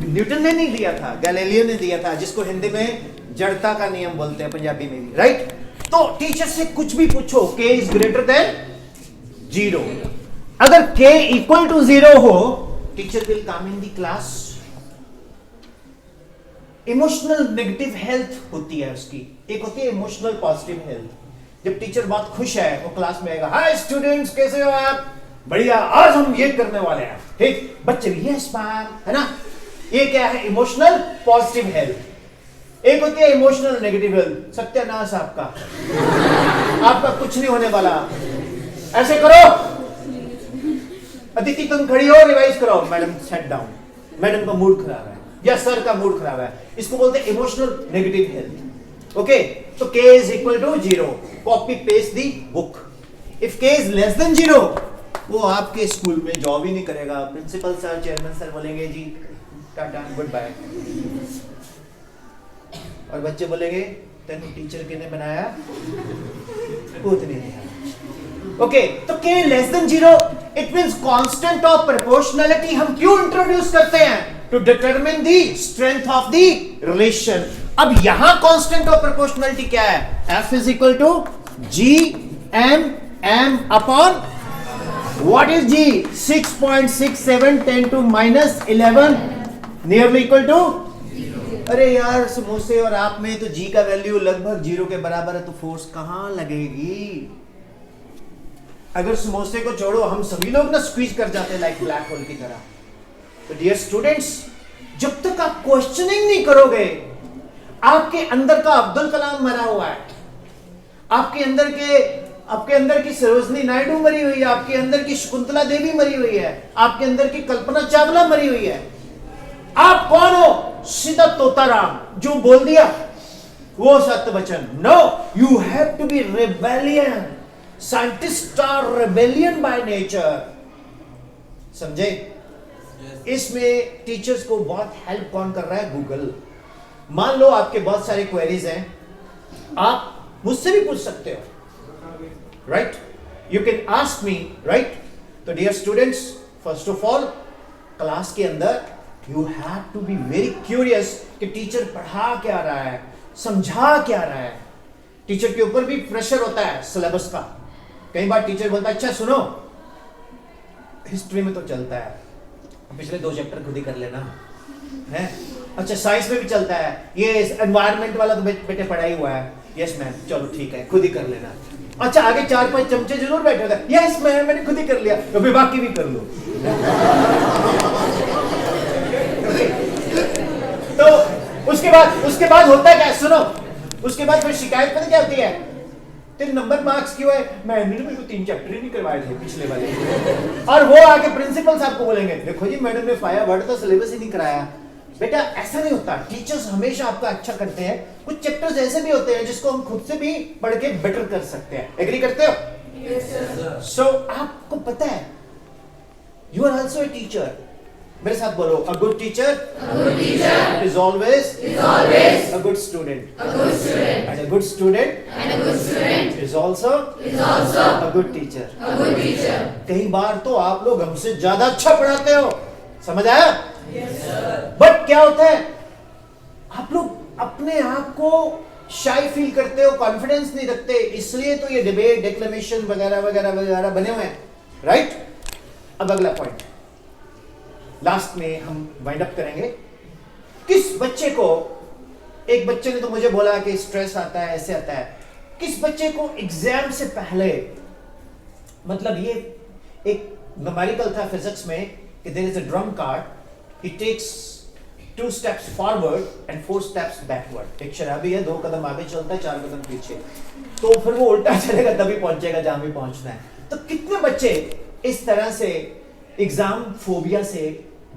न्यूटन ने नहीं दिया था, गैलीलियो ने दिया था, जिसको हिंदी में जड़ता का नियम बोलते हैं, पंजाबी में भी, राइट। तो टीचर से कुछ भी पूछो, k इज ग्रेटर देन 0। अगर k इक्वल टू 0 हो, teacher will come in the class. Emotional negative health होती है उसकी, एक होती है इमोशनल पॉजिटिव हेल्थ। जब टीचर बहुत खुश है वो क्लास में आएगा, हाय स्टूडेंट्स कैसे हो आप? बढ़िया, आज हम ये करने वाले हैं। ठीक, बच्चे भी यस मैम, है ना। ये क्या है? Emotional positive health. एक होती है इमोशनल नेगेटिव हेल्थ, सत्यानाश आपका, आपका कुछ नहीं होने वाला। ऐसे करो, अदिति तुम खड़ी हो, रिवाइज करो। मैडम सेट डाउन, मैडम का मूड खराब है या सर का मूड खराब है, इसको बोलते हैं इमोशनल नेगेटिव हेल्थ। ओके, तो k is equal to 0, copy paste the book. If k is less than 0, वो आपके स्कूल में जॉब ही नहीं करेगा। प्रिंसिपल सर, चेयरमैन सर बोलेंगे जी टाटा गुड बाय, और बच्चे बोलेंगे तेन टीचर किने बनाया? पूछ नहीं दिया। ओके, तो k less than 0 it means constant of proportionality हम क्यों इंट्रोड्यूस करते हैं? To determine the strength of the relation. अब यहां कांस्टेंट ऑफ प्रोपोर्शनलिटी क्या है? f is equal to g m upon what is g? 6.67 10 to -11 nearly equal to. अरे यार, समोसे और आप में तो g का वैल्यू लगभग 0 के बराबर है, तो फोर्स कहां लगेगी? अगर समोसे को छोड़ो, हम सभी लोग ना स्क्वीज कर जाते हैं लाइक ब्लैक होल की तरह। तो डियर स्टूडेंट्स, जब तक आप क्वेश्चनिंग नहीं करोगे, आपके अंदर का अब्दुल कलाम मरा हुआ है, आपके अंदर की सरोजनी नायडू मरी हुई है, आपके अंदर की शकुंतला देवी मरी हुई है, आपके अंदर की कल्पना चावला मरी हुई है। आप कौन हो? सीधा तोताराम, जो बोल दिया वो सत्य वचन। No, you have to be rebellion. Scientist are rebellion by nature. समझे? इसमें टीचर्स को बहुत हेल्प कौन कर रहा है? गूगल। मान लो आपके बहुत सारे क्वेरीज हैं, आप मुझसे भी पूछ सकते हो, right? You can ask me, right? तो dear students, first of all class के अंदर you have to be very curious कि टीचर पढ़ा क्या रहा है, समझा क्या रहा है। टीचर के ऊपर भी प्रेशर होता है सिलेबस का। कई बार टीचर बोलता है अच्छा सुनो, हिस्ट्री में तो चलता है, पिछले 2 चैप्टर खुद ही कर लेना है। अच्छा, साइंस में भी चलता है, ये एनवायरनमेंट वाला तो बेटे पढ़ा ही हुआ है। यस मैम, चलो ठीक है, खुद ही कर लेना। अच्छा, आगे 4-5 चमचे जरूर बैठे होते हैं। यस मैम, मैंने खुद ही कर लिया, तो फिर बाकी भी कर लो। तो उसके बाद होता है क्या? सुनो, उसके बाद फिर शिकायत पता क्या होती है? तेरे नंबर मार्क्स क्यों है? मैंने मेरे को 3 चैप्टर ही नहीं करवाए थे पिछले वाले। और वो आके प्रिंसिपल साहब को बोलेंगे, देखो जी मैडम ने फाया वर्ड तो सिलेबस ही नहीं कराया। बेटा ऐसा नहीं होता, टीचर्स हमेशा आपका अच्छा करते हैं। कुछ चैप्टर्स ऐसे भी होते हैं जिसको हम खुद से भी पढ़ के बेटर कर सकते हैं। एग्री करते हो? सो आपको पता है, you are also a teacher. मेरे साथ बोलो, a good teacher is always a good student, and a good student is also a good teacher. कई बार तो आप लोग हमसे ज्यादा अच्छा पढ़ाते हो, समझ आया? बट क्या होता है, आप लोग अपने आप को शाई फील करते हो, कॉन्फिडेंस नहीं रखते, इसलिए तो ये डिबेट, डिक्लेमेशन वगैरह वगैरह वगैरह बने हुए हैं, राइट? अब अगला पॉइंट लास्ट में हम वाइंड अप करेंगे। किस बच्चे को, एक बच्चे ने तो मुझे बोला कि स्ट्रेस आता है, ऐसे आता है, किस बच्चे को एग्जाम से पहले, मतलब ये एक न्यूमेरिकल था फिजिक्स में कि there is a drum card, it takes 2 steps forward and 4 steps backward. एक शराबी है, 2 कदम आगे चलता है, 4 कदम पीछे, तो फिर वो उल्टा चलेगा तभी पहुंचेगा जहां भी पहुंचना है। तो कितने बच्चे इस तरह से एग्जाम फोबिया से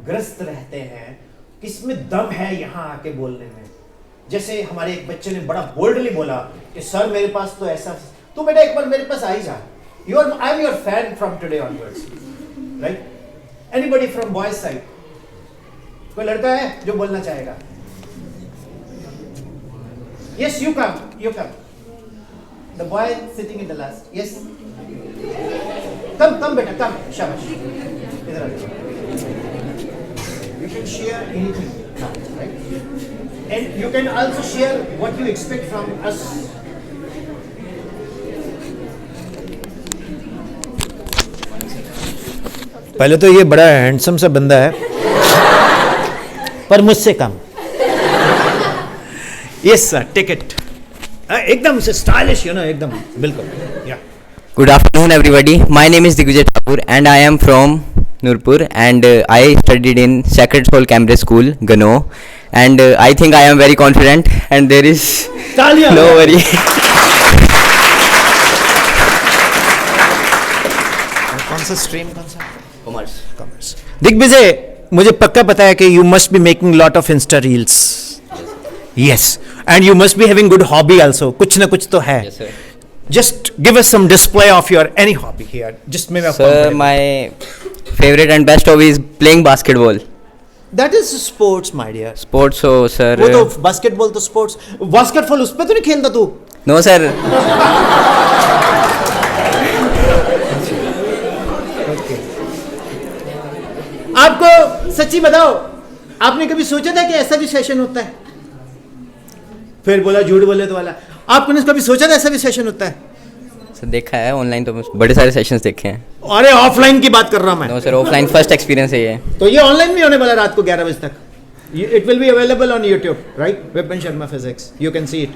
ग्रस्त रहते हैं, किसमें दम है यहां आके बोलने में? जैसे हमारे एक बच्चे ने बड़ा बोल्डली बोला कि सर मेरे पास तो ऐसा, तो बेटा एक बार मेरे पास आ ही जा, I am your fan from today onwards, right? Anybody from boys side, कोई लड़का है जो बोलना चाहेगा? Yes, you come, the boy sitting in the last, yes, come बेटा कम, शाबाश, इधर आ जाओ। You can share anything now, right? And you can also share what you expect from us. पहले तो ये बड़ा हैंडसम सा बंदा है, पर मुझसे कम। Yes sir, take it. एकदम से स्टाइलिश, यू नो, एकदम बिल्कुल, या। Good afternoon, everybody. My name is Digvijay Thakur, and I am from Nurpur, and I studied in Sacred Soul Cambridge School, Gano, and I think I am very confident, and there is no worry. कौन सा स्ट्रीम, कौन सा? Commerce. दिग्विजय, मुझे पक्का पता है कि you must be making lot of Insta reels, yes, and you must be having good hobby also, कुछ ना कुछ तो है। Yes, sir. Just give us some display of your any hobby here. Just maybe. Sir, my favorite and best hobby is playing basketball. That is sports, my dear. Sports, so sir. वो तो बास्केटबॉल तो स्पोर्ट्स, बास्केटबॉल उस पे तो नहीं खेलता तू? No, sir. आपको सच्ची बताओ, आपने कभी सोचा था कि ऐसा भी सेशन होता है? फिर बोला झूठ बोले तो वाला। आपने कभी सोचा था ऐसा भी सेशन होता है? सर देखा है ऑनलाइन, तो बड़े सारे सेशंस देखे हैं। अरे ऑफलाइन की बात कर रहा हूं मैं। No sir, offline first experience है ये। तो ये ऑनलाइन भी होने वाला रात को 11 बजे तक। It will be available on YouTube, right? Vipin Sharma physics, you can see it.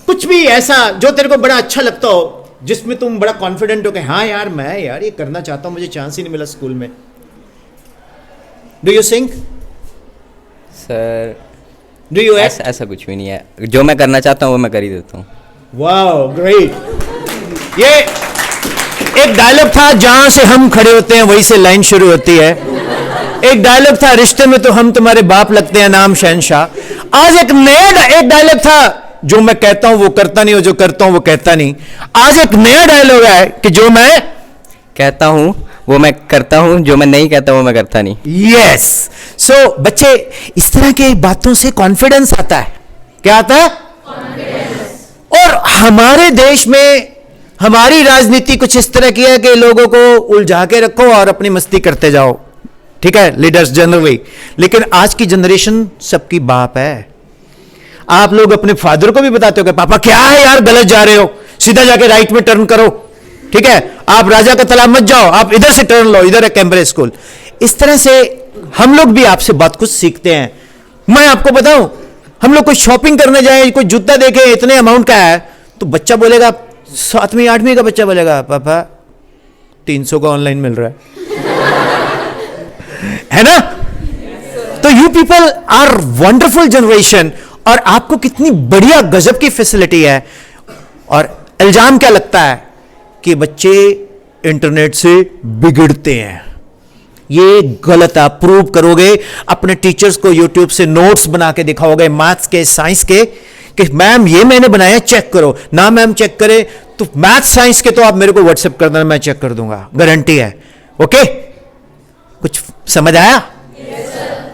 कुछ भी ऐसा जो तेरे को बड़ा अच्छा लगता हो, जिसमें तुम बड़ा कॉन्फिडेंट हो कि हाँ यार मैं यार ये करना चाहता हूँ, मुझे चांस ही नहीं मिला स्कूल में। Do you sing? Sir do you act? ऐसा कुछ भी नहीं है, जो मैं करना चाहता हूँ वो मैं कर ही देता हूँ। Wow, great. ये एक डायलॉग था, जहां से हम खड़े होते हैं वहीं से लाइन शुरू होती है। एक डायलॉग था, रिश्ते में तो हम तुम्हारे बाप लगते हैं, नाम शहनशाह। आज एक नया एक डायलॉग था, जो मैं कहता हूं वो करता नहीं, और जो करता हूं वो कहता नहीं। आज एक नया डायलॉग है कि जो मैं कहता हूँ वो मैं करता हूँ, जो मैं नहीं कहता वो मैं करता नहीं। यस। सो बच्चे, इस तरह की बातों से कॉन्फिडेंस आता है। क्या आता है? कॉन्फिडेंस। और हमारे देश में हमारी राजनीति कुछ इस तरह की है कि लोगों को उलझा के रखो और अपनी मस्ती करते जाओ, ठीक है, लीडर्स जनरली। लेकिन आज की जनरेशन सबकी बाप है। आप लोग अपने फादर को भी बताते हो कि पापा क्या है यार, गलत जा रहे हो, सीधा जाके राइट में टर्न करो, ठीक है, आप राजा का तालाब मत जाओ, आप इधर से टर्न लो, इधर है कैम्ब्रिज स्कूल। इस तरह से हम लोग भी आपसे बहुत कुछ सीखते हैं। मैं आपको बताऊं, हम लोग कोई शॉपिंग करने जाए, कोई जूता देखे इतने अमाउंट का है, तो बच्चा बोलेगा, 7वीं 8वीं का बच्चा बोलेगा, पापा 300 का ऑनलाइन मिल रहा है ना? तो you people are wonderful generation, और आपको कितनी बढ़िया गजब की फैसिलिटी है। और इल्जाम क्या लगता है कि बच्चे इंटरनेट से बिगड़ते हैं। ये गलत है। प्रूव करोगे, अपने टीचर्स को यूट्यूब से नोट्स बना के दिखाओगे, मैथ्स के, साइंस के, कि मैम ये मैंने बनाया, चेक करो ना। मैम चेक करे तो मैथ साइंस के तो आप मेरे को व्हाट्सएप कर देना, मैं चेक कर दूंगा, गारंटी है। ओके, कुछ समझ आया?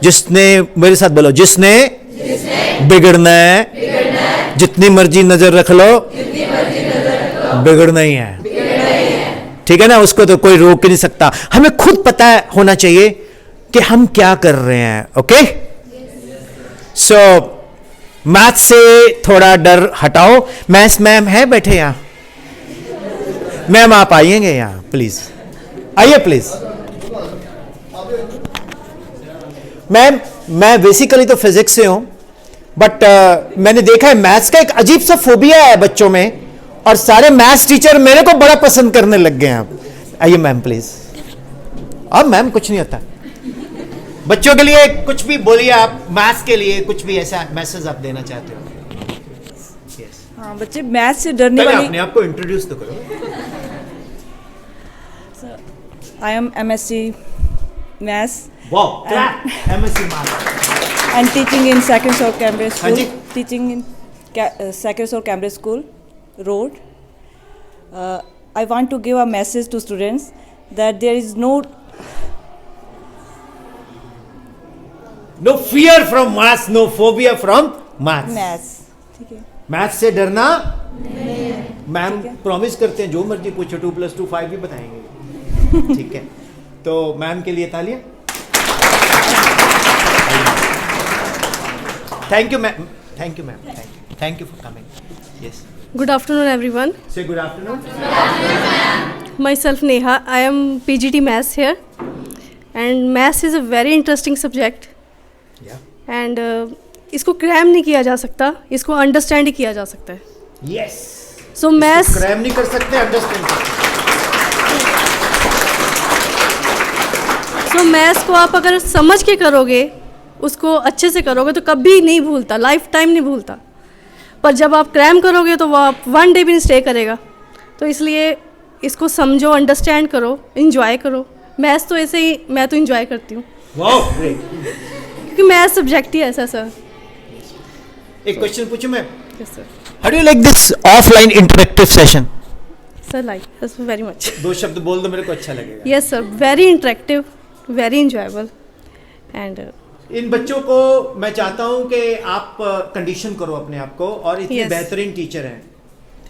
जिसने, मेरे साथ बोलो, जिसने बिगड़ना है, जितनी मर्जी नजर रख लो, बिगड़ना ही है, ठीक है ना? उसको तो कोई रोक ही नहीं सकता। हमें खुद पता होना चाहिए कि हम क्या कर रहे हैं। ओके, सो मैथ से थोड़ा डर हटाओ। मैथ्स मैम है बैठे यहाँ? मैम आप आइएंगे यहाँ प्लीज, आइए प्लीज। मैम मैं बेसिकली तो फिजिक्स से हूं, बट मैंने देखा है मैथ्स का एक अजीब सा फोबिया है बच्चों में, और सारे मैथ्स टीचर मेरे को बड़ा पसंद करने लग गए हैं। आइए मैम प्लीज। अब मैम कुछ नहीं होता, बच्चों के लिए कुछ भी बोलिए आप, मैथ्स के लिए कुछ भी ऐसा मैसेज आप देना चाहते हो? Yes. हाँ, बच्चे मैथ से डरने पहले वाली। अपने आप को इंट्रोड्यूस तो करो। I am MSc maths wow, MSc maths and teaching in second soul Cambridge हाँ स्कूल। जी। Teaching in second soul Cambridge school road. I want to give a message to students that there is no fear from maths, no phobia from maths. maths. ठीक है। मैथ्स से डरना मैम प्रॉमिस करते हैं जो मर्जी पूछो 2 + 2 5 भी बताएंगे। ठीक है, तो मैम के लिए तालियां। Thank you ma'am, thank you ma'am, thank you for coming. Yes, Good afternoon, everyone. से good afternoon. Myself Neha. I am PGT Maths here, and Maths is a very interesting subject. And इसको क्रैम नहीं किया जा सकता, इसको अंडरस्टैंड ही किया जा सकता है। यस, सो मैथ्स क्रैम नहीं कर सकते, अंडरस्टैंड। सो मैथ्स को आप अगर समझ के करोगे, उसको अच्छे से करोगे तो कभी नहीं भूलता, लाइफ टाइम नहीं भूलता। पर जब आप क्रैम करोगे तो वो आप 1 डे भी नहीं स्टे करेगा। तो इसलिए इसको समझो, अंडरस्टैंड करो, इंजॉय करो। मैथ्स तो ऐसे ही मैं तो इंजॉय करती हूँ, वाओ ग्रेट। क्योंकि मैथ्स सब्जेक्ट ही ऐसा सर। एक क्वेश्चन पूछूं मैं? Yes sir. How do you like this offline interactive session? Sir like very much. 2 शब्द बोल दो, मेरे को अच्छा लगेगा। Yes sir, very interactive, very enjoyable. And in बच्चों को मैं चाहता हूं कि आप कंडीशन करो अपने आप को, और इतने Yes. बेहतरीन टीचर हैं।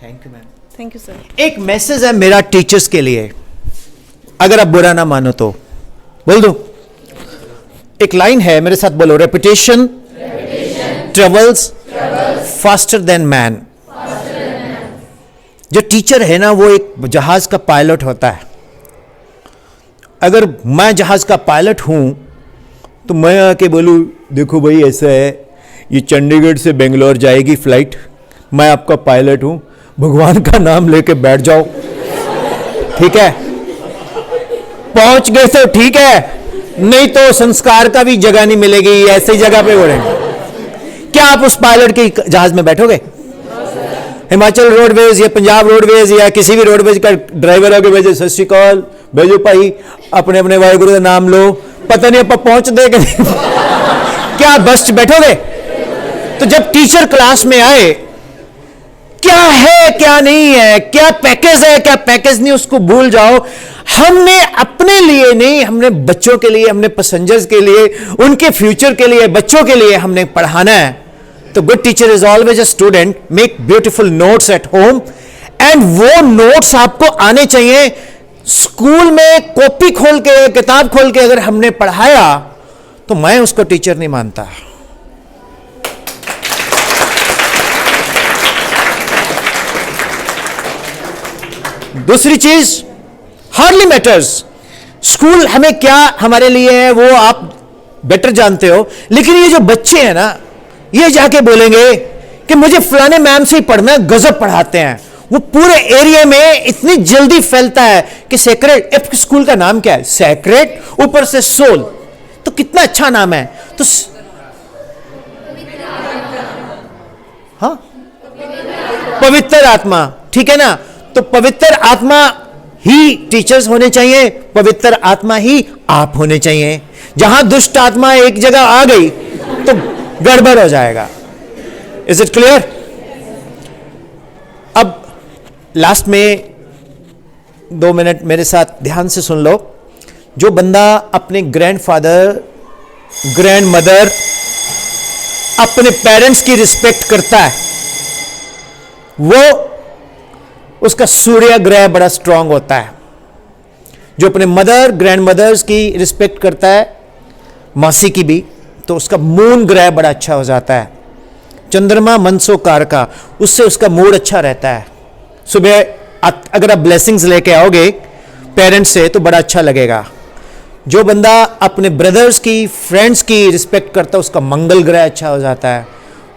Thank you ma'am. Thank you sir. एक मैसेज है मेरा टीचर्स के लिए, अगर आप बुरा ना मानो तो बोल दो। एक लाइन है, मेरे साथ बोलो, reputation travels faster than man. जो टीचर है ना, वो एक जहाज का पायलट होता है। अगर मैं जहाज का पायलट हूं तो मैं आके बोलूं, देखो भाई ऐसा है, ये चंडीगढ़ से बेंगलोर जाएगी फ्लाइट, मैं आपका पायलट हूं, भगवान का नाम लेके बैठ जाओ। ठीक है, पहुंच गए तो ठीक है, नहीं तो संस्कार का भी जगह नहीं मिलेगी, ऐसी जगह पे उड़ेंगे। क्या आप उस पायलट के जहाज में बैठोगे? हिमाचल रोडवेज या पंजाब रोडवेज या किसी भी रोडवेज का ड्राइवर आगे भेजे, सत श्री अकाल, भेजो भाई, अपने अपने वाहिगुरु का नाम लो, पता नहीं आप पहुंच दे कि नहीं। क्या आप बस बैठोगे? तो जब टीचर क्लास में आए, क्या है क्या नहीं है, क्या पैकेज है क्या पैकेज नहीं, उसको भूल जाओ। हमने अपने लिए नहीं, हमने बच्चों के लिए, हमने पैसेंजर्स के लिए, उनके फ्यूचर के लिए, बच्चों के लिए हमने पढ़ाना है। तो good teacher is always a student, make beautiful notes at home, and वो नोट्स आपको आने चाहिए। स्कूल में कॉपी खोल के, किताब खोल के अगर हमने पढ़ाया तो मैं उसको टीचर नहीं मानता। दूसरी चीज, हार्डली मैटर्स, स्कूल हमें क्या हमारे लिए है वो आप बेटर जानते हो, लेकिन ये जो बच्चे हैं ना, ये जाके बोलेंगे कि मुझे फलाने मैम से ही पढ़ना है, गजब पढ़ाते हैं। वो पूरे एरिया में इतनी जल्दी फैलता है कि सेक्रेट, स्कूल का नाम क्या है? सेक्रेट, ऊपर से सोल, तो कितना अच्छा नाम है। तो हाँ, पवित्र आत्मा, ठीक है ना? तो पवित्र आत्मा ही टीचर्स होने चाहिए, पवित्र आत्मा ही आप होने चाहिए। जहां दुष्ट आत्मा एक जगह आ गई तो गड़बड़ हो जाएगा। Is it clear? अब लास्ट में 2 मिनट मेरे साथ ध्यान से सुन लो। जो बंदा अपने ग्रैंडफादर, ग्रैंडमदर, अपने पेरेंट्स की रिस्पेक्ट करता है, वो उसका सूर्य ग्रह बड़ा स्ट्रांग होता है। जो अपने मदर, ग्रैंड मदर्स की रिस्पेक्ट करता है, मासी की भी, तो उसका मून ग्रह बड़ा अच्छा हो जाता है। चंद्रमा मनसो कारका, उससे उसका मूड अच्छा रहता है। सुबह अगर आप ब्लेसिंग्स लेके आओगे पेरेंट्स से तो बड़ा अच्छा लगेगा। जो बंदा अपने ब्रदर्स की, फ्रेंड्स की रिस्पेक्ट करता है उसका मंगल ग्रह अच्छा हो जाता है।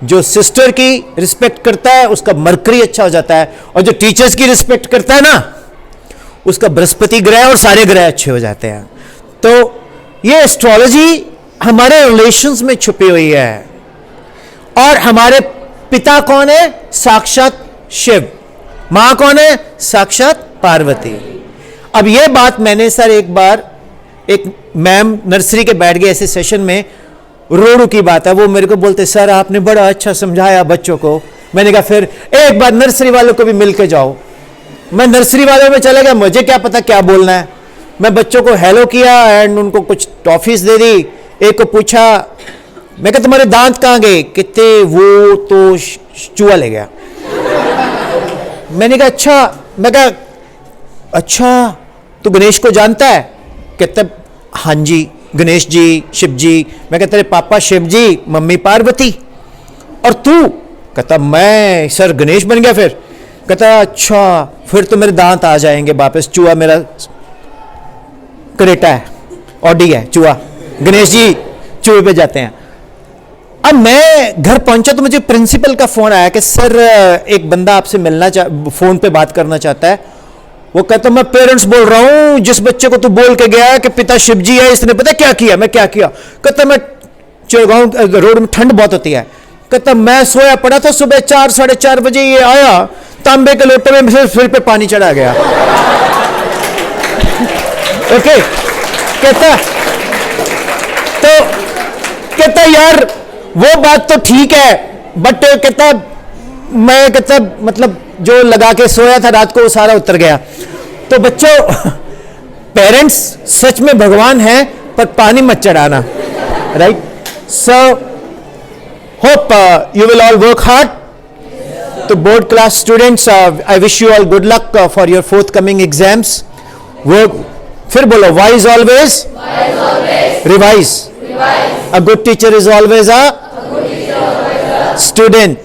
जो सिस्टर की रिस्पेक्ट करता है उसका मरकरी अच्छा हो जाता है। और जो टीचर्स की रिस्पेक्ट करता है ना उसका बृहस्पति ग्रह और सारे ग्रह अच्छे हो जाते हैं। तो ये एस्ट्रोलॉजी हमारे रिलेशंस में छुपी हुई है। और हमारे पिता कौन है? साक्षात शिव। मां कौन है? साक्षात पार्वती। अब ये बात मैंने सर एक बार, एक मैम नर्सरी के बैठ गए ऐसे सेशन में, रोड़ू की बात है, वो मेरे को बोलते सर आपने बड़ा अच्छा समझाया बच्चों को। मैंने कहा फिर एक बार नर्सरी वालों को भी मिल के जाओ। मैं नर्सरी वालों में चला गया, मुझे क्या पता क्या बोलना है। मैं बच्चों को हेलो किया एंड उनको कुछ टॉफीज दे दी। एक को पूछा, मैं कहा तुम्हारे दांत कहाँ गए? कितने? वो तो चूहा ले गया। मैंने कहा अच्छा। मैं कहा अच्छा तू गणेश को जानता है? कहता हाँ जी, गणेश जी, शिव जी। मैं कहता तेरे पापा शिव जी, मम्मी पार्वती, और तू? कहता मैं सर गणेश बन गया। फिर कहता अच्छा फिर तो मेरे दांत आ जाएंगे वापस। चूहा मेरा करेटा है, ऑडी है चूहा। गणेश जी चूहे पे जाते हैं। अब मैं घर पहुंचा तो मुझे प्रिंसिपल का फोन आया कि सर एक बंदा आपसे मिलना फोन पे बात करना चाहता है। वो कहता मैं पेरेंट्स बोल रहा हूं, जिस बच्चे को तू बोल के गया कि पिता शिव जी है, इसने पता क्या किया? मैं क्या किया? कहता मैं चिड़गांव रोड में ठंड बहुत होती है। कहता मैं सोया पड़ा था, सुबह 4 साढ़े 4 बजे ये आया, तांबे के लोटे में सिर पे पानी चढ़ा गया। ओके। कहता यार वो बात तो ठीक है, बट कहता मतलब जो लगा के सोया था रात को वो सारा उतर गया। तो बच्चों पेरेंट्स सच में भगवान है, पर पानी मत चढ़ाना, right? So hope you will all work hard. तो board class students, I wish you all good luck for your forthcoming exams. Work, फिर बोलो, wise always revise. A good teacher is always a student,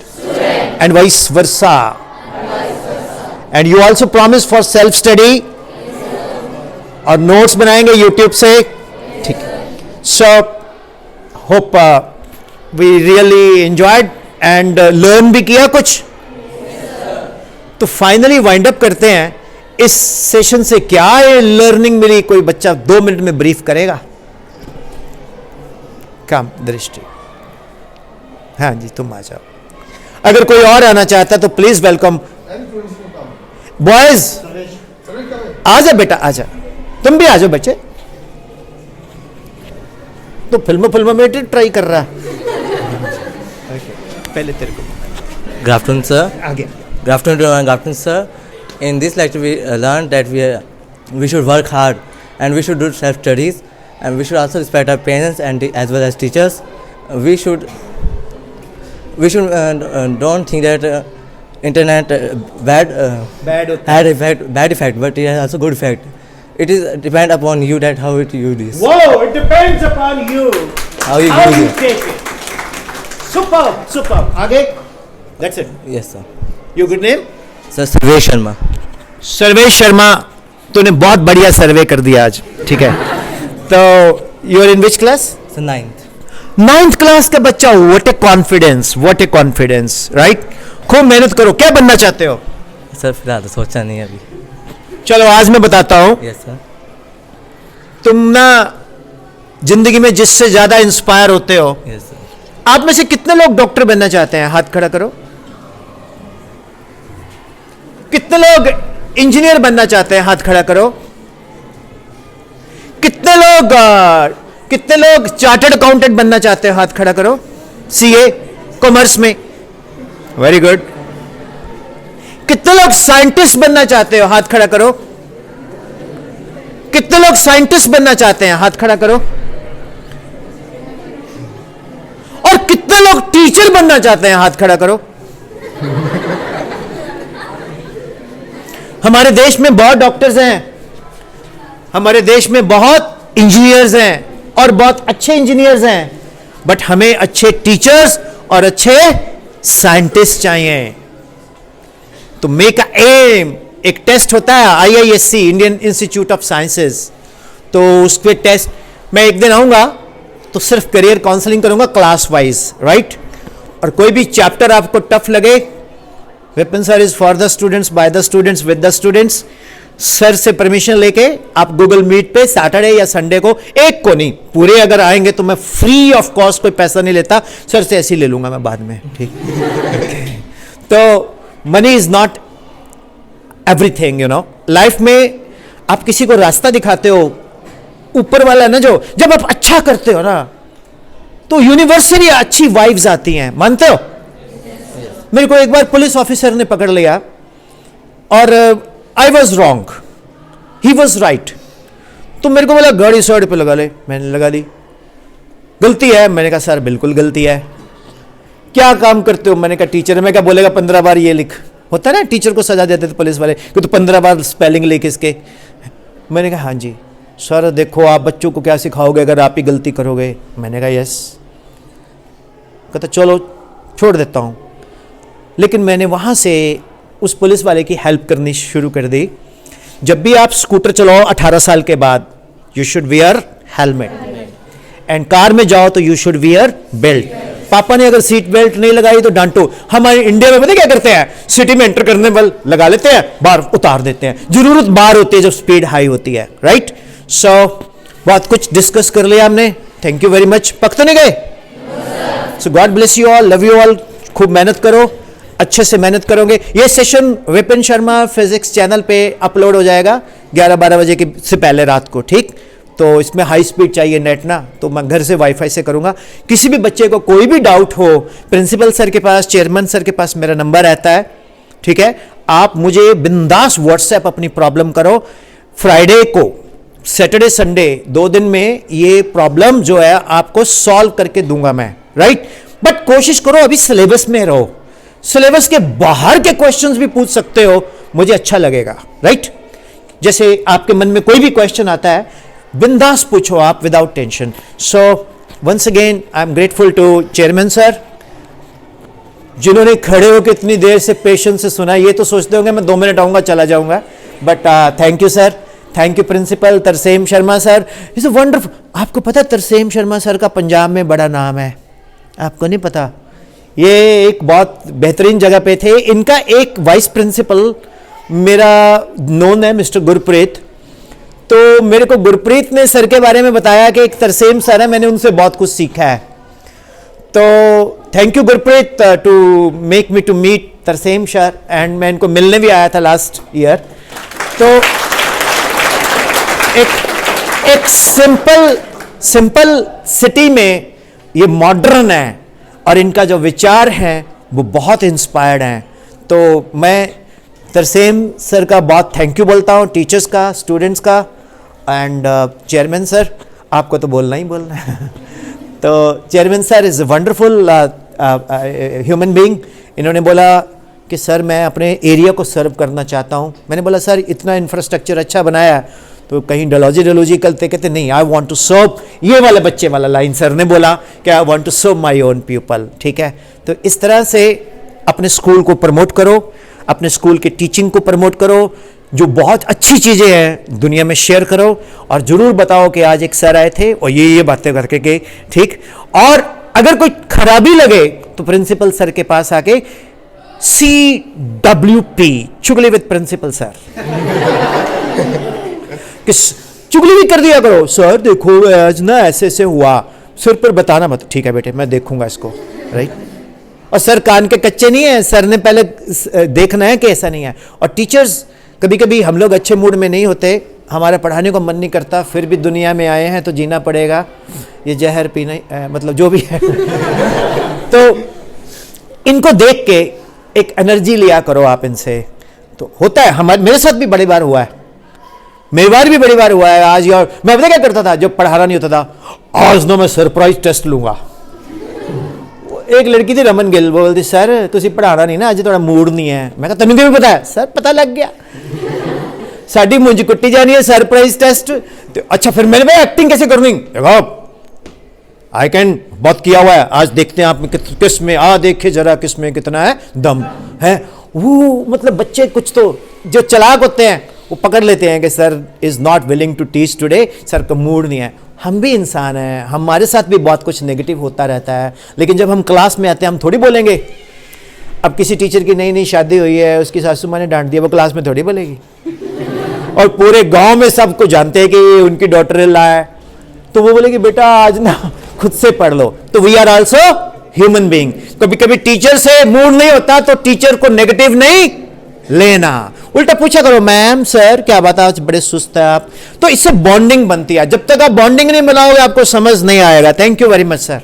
and vice versa. And you also promise for self study, और notes बनाएंगे YouTube से, ठीक है? So hope we really enjoyed and learn भी किया कुछ। तो फाइनली वाइंड अप करते हैं इस सेशन से। क्या लर्निंग मिली? कोई बच्चा 2 मिनट में ब्रीफ करेगा? काम दृष्टि, हाँ जी तुम आ जाओ। अगर कोई और आना चाहता है तो प्लीज वेलकम। बॉयज आ जा बेटा, आ जा। तुम भी आ जाओ बच्चे। तो फिल्मों में ट्राई कर रहा है। पहले तेरे को। Good afternoon, sir. आगे। Good afternoon, sir. In this lecture, we learned that we should work hard and we should do self studies, and we should also respect our parents and as well as teachers. We should don't think that internet bad effect, but it has also good effect. It is depend upon you that how it you this. Whoa! It depends upon you. How you use it. take it. Super. आगे. That's it. Yes, sir. Your good name? Sir, Sarvesh Sharma. Sarvesh Sharma, तूने बहुत बढ़िया सर्वे कर दिया आज, ठीक है? तो you are in which class? Sir, 9th. 9th class का बच्चा, व्हाट ए कॉन्फिडेंस, राइट? खूब मेहनत करो। क्या बनना चाहते हो? सर फिलहाल तो सोचा नहीं अभी। चलो आज मैं बताता हूं। Yes sir. तुम ना जिंदगी में जिससे ज्यादा इंस्पायर होते हो, यस सर। आप में से कितने लोग डॉक्टर बनना चाहते हैं? हाथ खड़ा करो। कितने लोग इंजीनियर बनना चाहते हैं? हाथ खड़ा करो। कितने लोग चार्टर्ड अकाउंटेंट बनना चाहते हैं? हाथ खड़ा करो। सीए, कॉमर्स में, वेरी गुड। कितने लोग साइंटिस्ट बनना चाहते हो? हाथ खड़ा करो। कितने लोग साइंटिस्ट बनना चाहते हैं? हाथ खड़ा करो। और कितने लोग टीचर बनना चाहते हैं? हाथ खड़ा करो। हमारे देश में बहुत डॉक्टर्स हैं, हमारे देश में बहुत इंजीनियर्स हैं और बहुत अच्छे इंजीनियर्स हैं, बट हमें अच्छे टीचर्स और अच्छे साइंटिस्ट चाहिए। तो मेक अ एम, एक टेस्ट होता है IISc, Indian institute of sciences, तो उस पर टेस्ट मैं एक दिन आऊँगा तो सिर्फ करियर काउंसलिंग करूँगा क्लास वाइज, राइट। और कोई भी चैप्टर आपको टफ लगे, Vipin sir is for the students, by the students, with the students. Sir से परमिशन लेके आप गूगल मीट पे सैटरडे या संडे को, एक को नहीं पूरे अगर आएंगे तो मैं फ्री ऑफ कॉस्ट, कोई पैसा नहीं लेता, सर से ऐसे ही ले लूंगा मैं बाद में, ठीक। तो money is not everything, you know. Life में आप किसी को रास्ता दिखाते हो, ऊपर वाला ना, जो जब आप अच्छा करते हो ना तो यूनिवर्सली अच्छी वाइब्स आती हैं, मानते हो? मेरे को एक बार पुलिस ऑफिसर ने पकड़ लिया और I was wrong, he was right. तो मेरे को बोला गाड़ी साइड पे लगा ले, मैंने लगा ली। गलती है, मैंने कहा सर बिल्कुल गलती है। क्या काम करते हो? मैंने कहा टीचर। मैं क्या बोलेगा 15 बार ये लिख, होता है ना, टीचर को सजा देते थे पुलिस वाले कि तो 15 बार स्पेलिंग लिख इसके। मैंने कहा हाँ जी सर, देखो आप बच्चों को क्या सिखाओगे अगर आप ही गलती करोगे? मैंने कहा यस। कहता चलो छोड़ देता हूँ। लेकिन मैंने वहाँ से उस पुलिस वाले की हेल्प करनी शुरू कर दी। जब भी आप स्कूटर चलाओ 18 साल के बाद, you should wear helmet, and car में जाओ तो यू शुड वियर बेल्ट। पापा ने अगर सीट बेल्ट नहीं लगाई तो डांटो। हमारे इंडिया में पता क्या करते हैं, सिटी में एंटर करने वाले लगा लेते हैं, बाहर उतार देते हैं। जरूरत बाहर होती है जब स्पीड हाई होती है, राइट। सो बहुत कुछ डिस्कस कर लिया हमने, थैंक यू वेरी मच। पक तो नहीं गए? So God bless you all, love you all. खूब मेहनत करो, अच्छे से मेहनत करोगे। ये session Vipin Sharma physics channel पे अपलोड हो जाएगा 11-12 बजे से पहले रात को, ठीक। तो इसमें हाई स्पीड चाहिए नेट ना, तो मैं घर से वाईफाई से करूंगा। किसी भी बच्चे को कोई भी डाउट हो, प्रिंसिपल सर के पास, चेयरमैन सर के पास मेरा नंबर रहता है, ठीक है। आप मुझे बिंदास व्हाट्सएप अपनी प्रॉब्लम करो। फ्राइडे को, सैटरडे संडे 2 दिन में ये प्रॉब्लम जो है आपको सॉल्व करके दूंगा मैं, राइट। बट कोशिश करो अभी सिलेबस में रहो, सिलेबस के बाहर के क्वेश्चंस भी पूछ सकते हो, मुझे अच्छा लगेगा, राइट। जैसे आपके मन में कोई भी क्वेश्चन आता है, बिंदास पूछो आप, without tension. So once again I am grateful to chairman sir, जिन्होंने खड़े होकर इतनी देर से पेशेंस से सुना। ये तो सोचते होंगे मैं 2 मिनट आऊंगा चला जाऊंगा, but thank you sir, thank you principal Tarsem Sharma sir, is a wonderful. आपको पता है तरसेम शर्मा सर का पंजाब में बड़ा नाम है, आपको नहीं पता? ये एक बहुत बेहतरीन जगह पे थे। इनका एक वाइस प्रिंसिपल मेरा नोन है, मिस्टर गुरप्रीत। तो मेरे को गुरप्रीत ने सर के बारे में बताया कि एक तरसेम सर है, मैंने उनसे बहुत कुछ सीखा है। तो thank you Gurpreet to make me to meet Tarsem sir, एंड मैं इनको मिलने भी आया था लास्ट ईयर। तो एक सिंपल सिटी में ये मॉडर्न है और इनका जो विचार है वो बहुत इंस्पायर्ड हैं। तो मैं तरसेम सर का बहुत थैंक यू बोलता हूँ, टीचर्स का, स्टूडेंट्स का, एंड चेयरमैन सर आपको तो बोलना ही बोलना है। तो chairman sir is a wonderful human being. इन्होंने बोला कि सर मैं अपने एरिया को सर्व करना चाहता हूँ। मैंने बोला सर इतना इंफ्रास्ट्रक्चर अच्छा बनाया, तो कहीं डलॉजी करते, कहते नहीं, आई वांट टू सर्व, ये वाले बच्चे वाला लाइन सर ने बोला कि I want to serve my own people, ठीक है। तो इस तरह से अपने स्कूल को प्रमोट करो, अपने स्कूल के टीचिंग को प्रमोट करो, जो बहुत अच्छी चीज़ें हैं दुनिया में शेयर करो, और ज़रूर बताओ कि आज एक सर आए थे और ये बातें करके गए, ठीक। और अगर कोई खराबी लगे तो प्रिंसिपल सर के पास आके CWP, चुगली विद प्रिंसिपल सर, चुगली भी कर दिया करो। सर देखो आज ना ऐसे ऐसे हुआ, सिर पर बताना मत, ठीक है बेटे मैं देखूंगा इसको, राइट। और सर कान के कच्चे नहीं है, सर ने पहले देखना है कि ऐसा नहीं है। और टीचर्स, कभी कभी हम लोग अच्छे मूड में नहीं होते, हमारा पढ़ाने को मन नहीं करता, फिर भी दुनिया में आए हैं तो जीना पड़ेगा, ये जहर पीना मतलब जो भी है। तो इनको देख के एक एनर्जी लिया करो आप इनसे, तो होता है। मेरे साथ भी बड़ी बार हुआ है, मेरी बार भी बड़ी बार हुआ है। आज यार मैं पता क्या करता था, जब पढ़ाना नहीं होता था, आज ना मैं सरप्राइज टेस्ट लूंगा। एक लड़की थी रमन गिल, वो बोलती सर तुसी पढ़ाना नहीं ना, आज थोड़ा मूड नहीं है। मैं कहा तैਨੂੰ किਵੇਂ पता है? सर पता लग गया, साड़ी मुंजी कुट्टी जानी है, सरप्राइज टेस्ट। तो अच्छा फिर मैंने भाई एक्टिंग कैसे करनी? देखो आई कैन बहुत किया हुआ है, आज देखते हैं आप में किस में, देखिए जरा किस में कितना है दम है। वो मतलब बच्चे कुछ तो जो चालाक होते हैं वो पकड़ लेते हैं कि sir is not willing to teach today, sir का मूड नहीं है। हम भी इंसान हैं, हमारे साथ भी बहुत कुछ नेगेटिव होता रहता है, लेकिन जब हम क्लास में आते हैं हम थोड़ी बोलेंगे। अब किसी टीचर की नई नई शादी हुई है, उसकी सासू माँ ने डांट दिया, वो क्लास में थोड़ी बोलेगी। और पूरे गांव में सबको जानते हैं कि ये उनकी डॉटर इन लॉ है, तो वो बोलेगी बेटा आज ना खुद से पढ़ लो। तो we are also human being. कभी कभी टीचर से मूड नहीं होता तो टीचर को नेगेटिव नहीं लेना, उल्टा पूछा करो, मैम सर क्या बात है आज बड़े सुस्त है आप। तो इससे बॉन्डिंग बनती है। जब तक आप बॉन्डिंग नहीं बनाओगे आपको समझ नहीं आएगा। Thank you very much sir.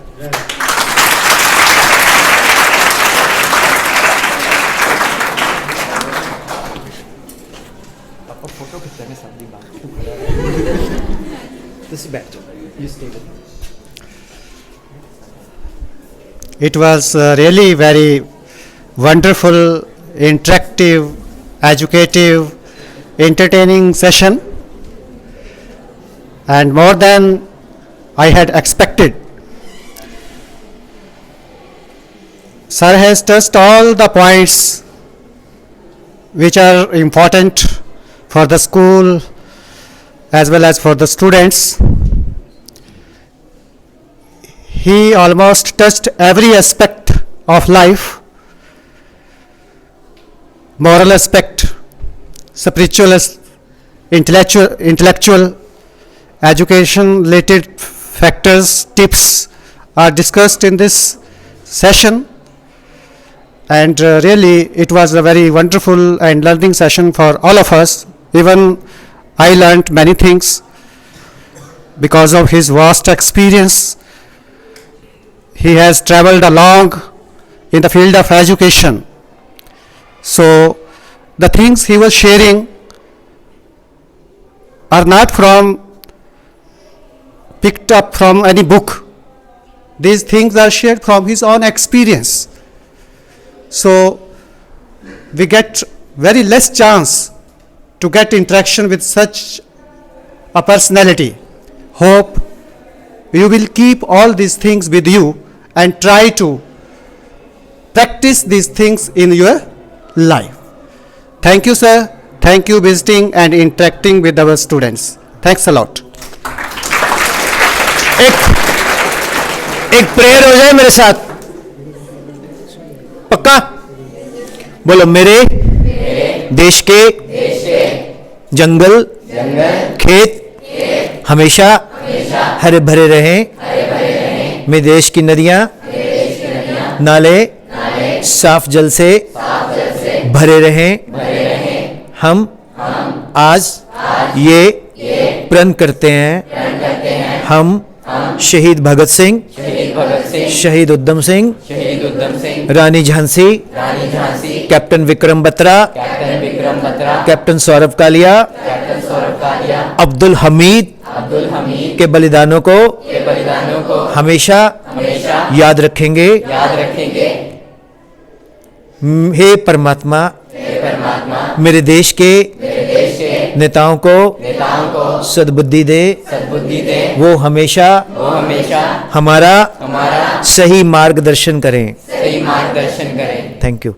It was really very wonderful, interactive, educative, entertaining session, and more than I had expected. Sir has touched all the points which are important for the school as well as for the students. He almost touched every aspect of life, moral aspect, spiritual, intellectual, education related factors, tips are discussed in this session, and really it was a very wonderful and learning session for all of us. Even I learned many things because of his vast experience. He has traveled along in the field of education. So the things he was sharing are not picked up from any book. These things are shared from his own experience. So we get very less chance to get interaction with such a personality. Hope you will keep all these things with you and try to practice these things in your life. Thank you sir, thank you visiting and interacting with our students. Thanks a lot. एक प्रेयर हो जाए मेरे साथ, पक्का बोलो। मेरे देश के जंगल खेत हमेशा हरे भरे रहें, मेरे देश की नदियां नाले साफ जल से भरे रहें। हम आज ये प्रण करते हैं, हम शहीद भगत सिंह, शहीद उधम सिंह, रानी झांसी, कैप्टन विक्रम बत्रा, कैप्टन सौरभ कालिया, अब्दुल हमीद के बलिदानों को हमेशा याद रखेंगे। हे परमात्मा मेरे देश के नेताओं को सद्बुद्धि दे, वो हमेशा हमारा सही मार्गदर्शन करें। Thank you.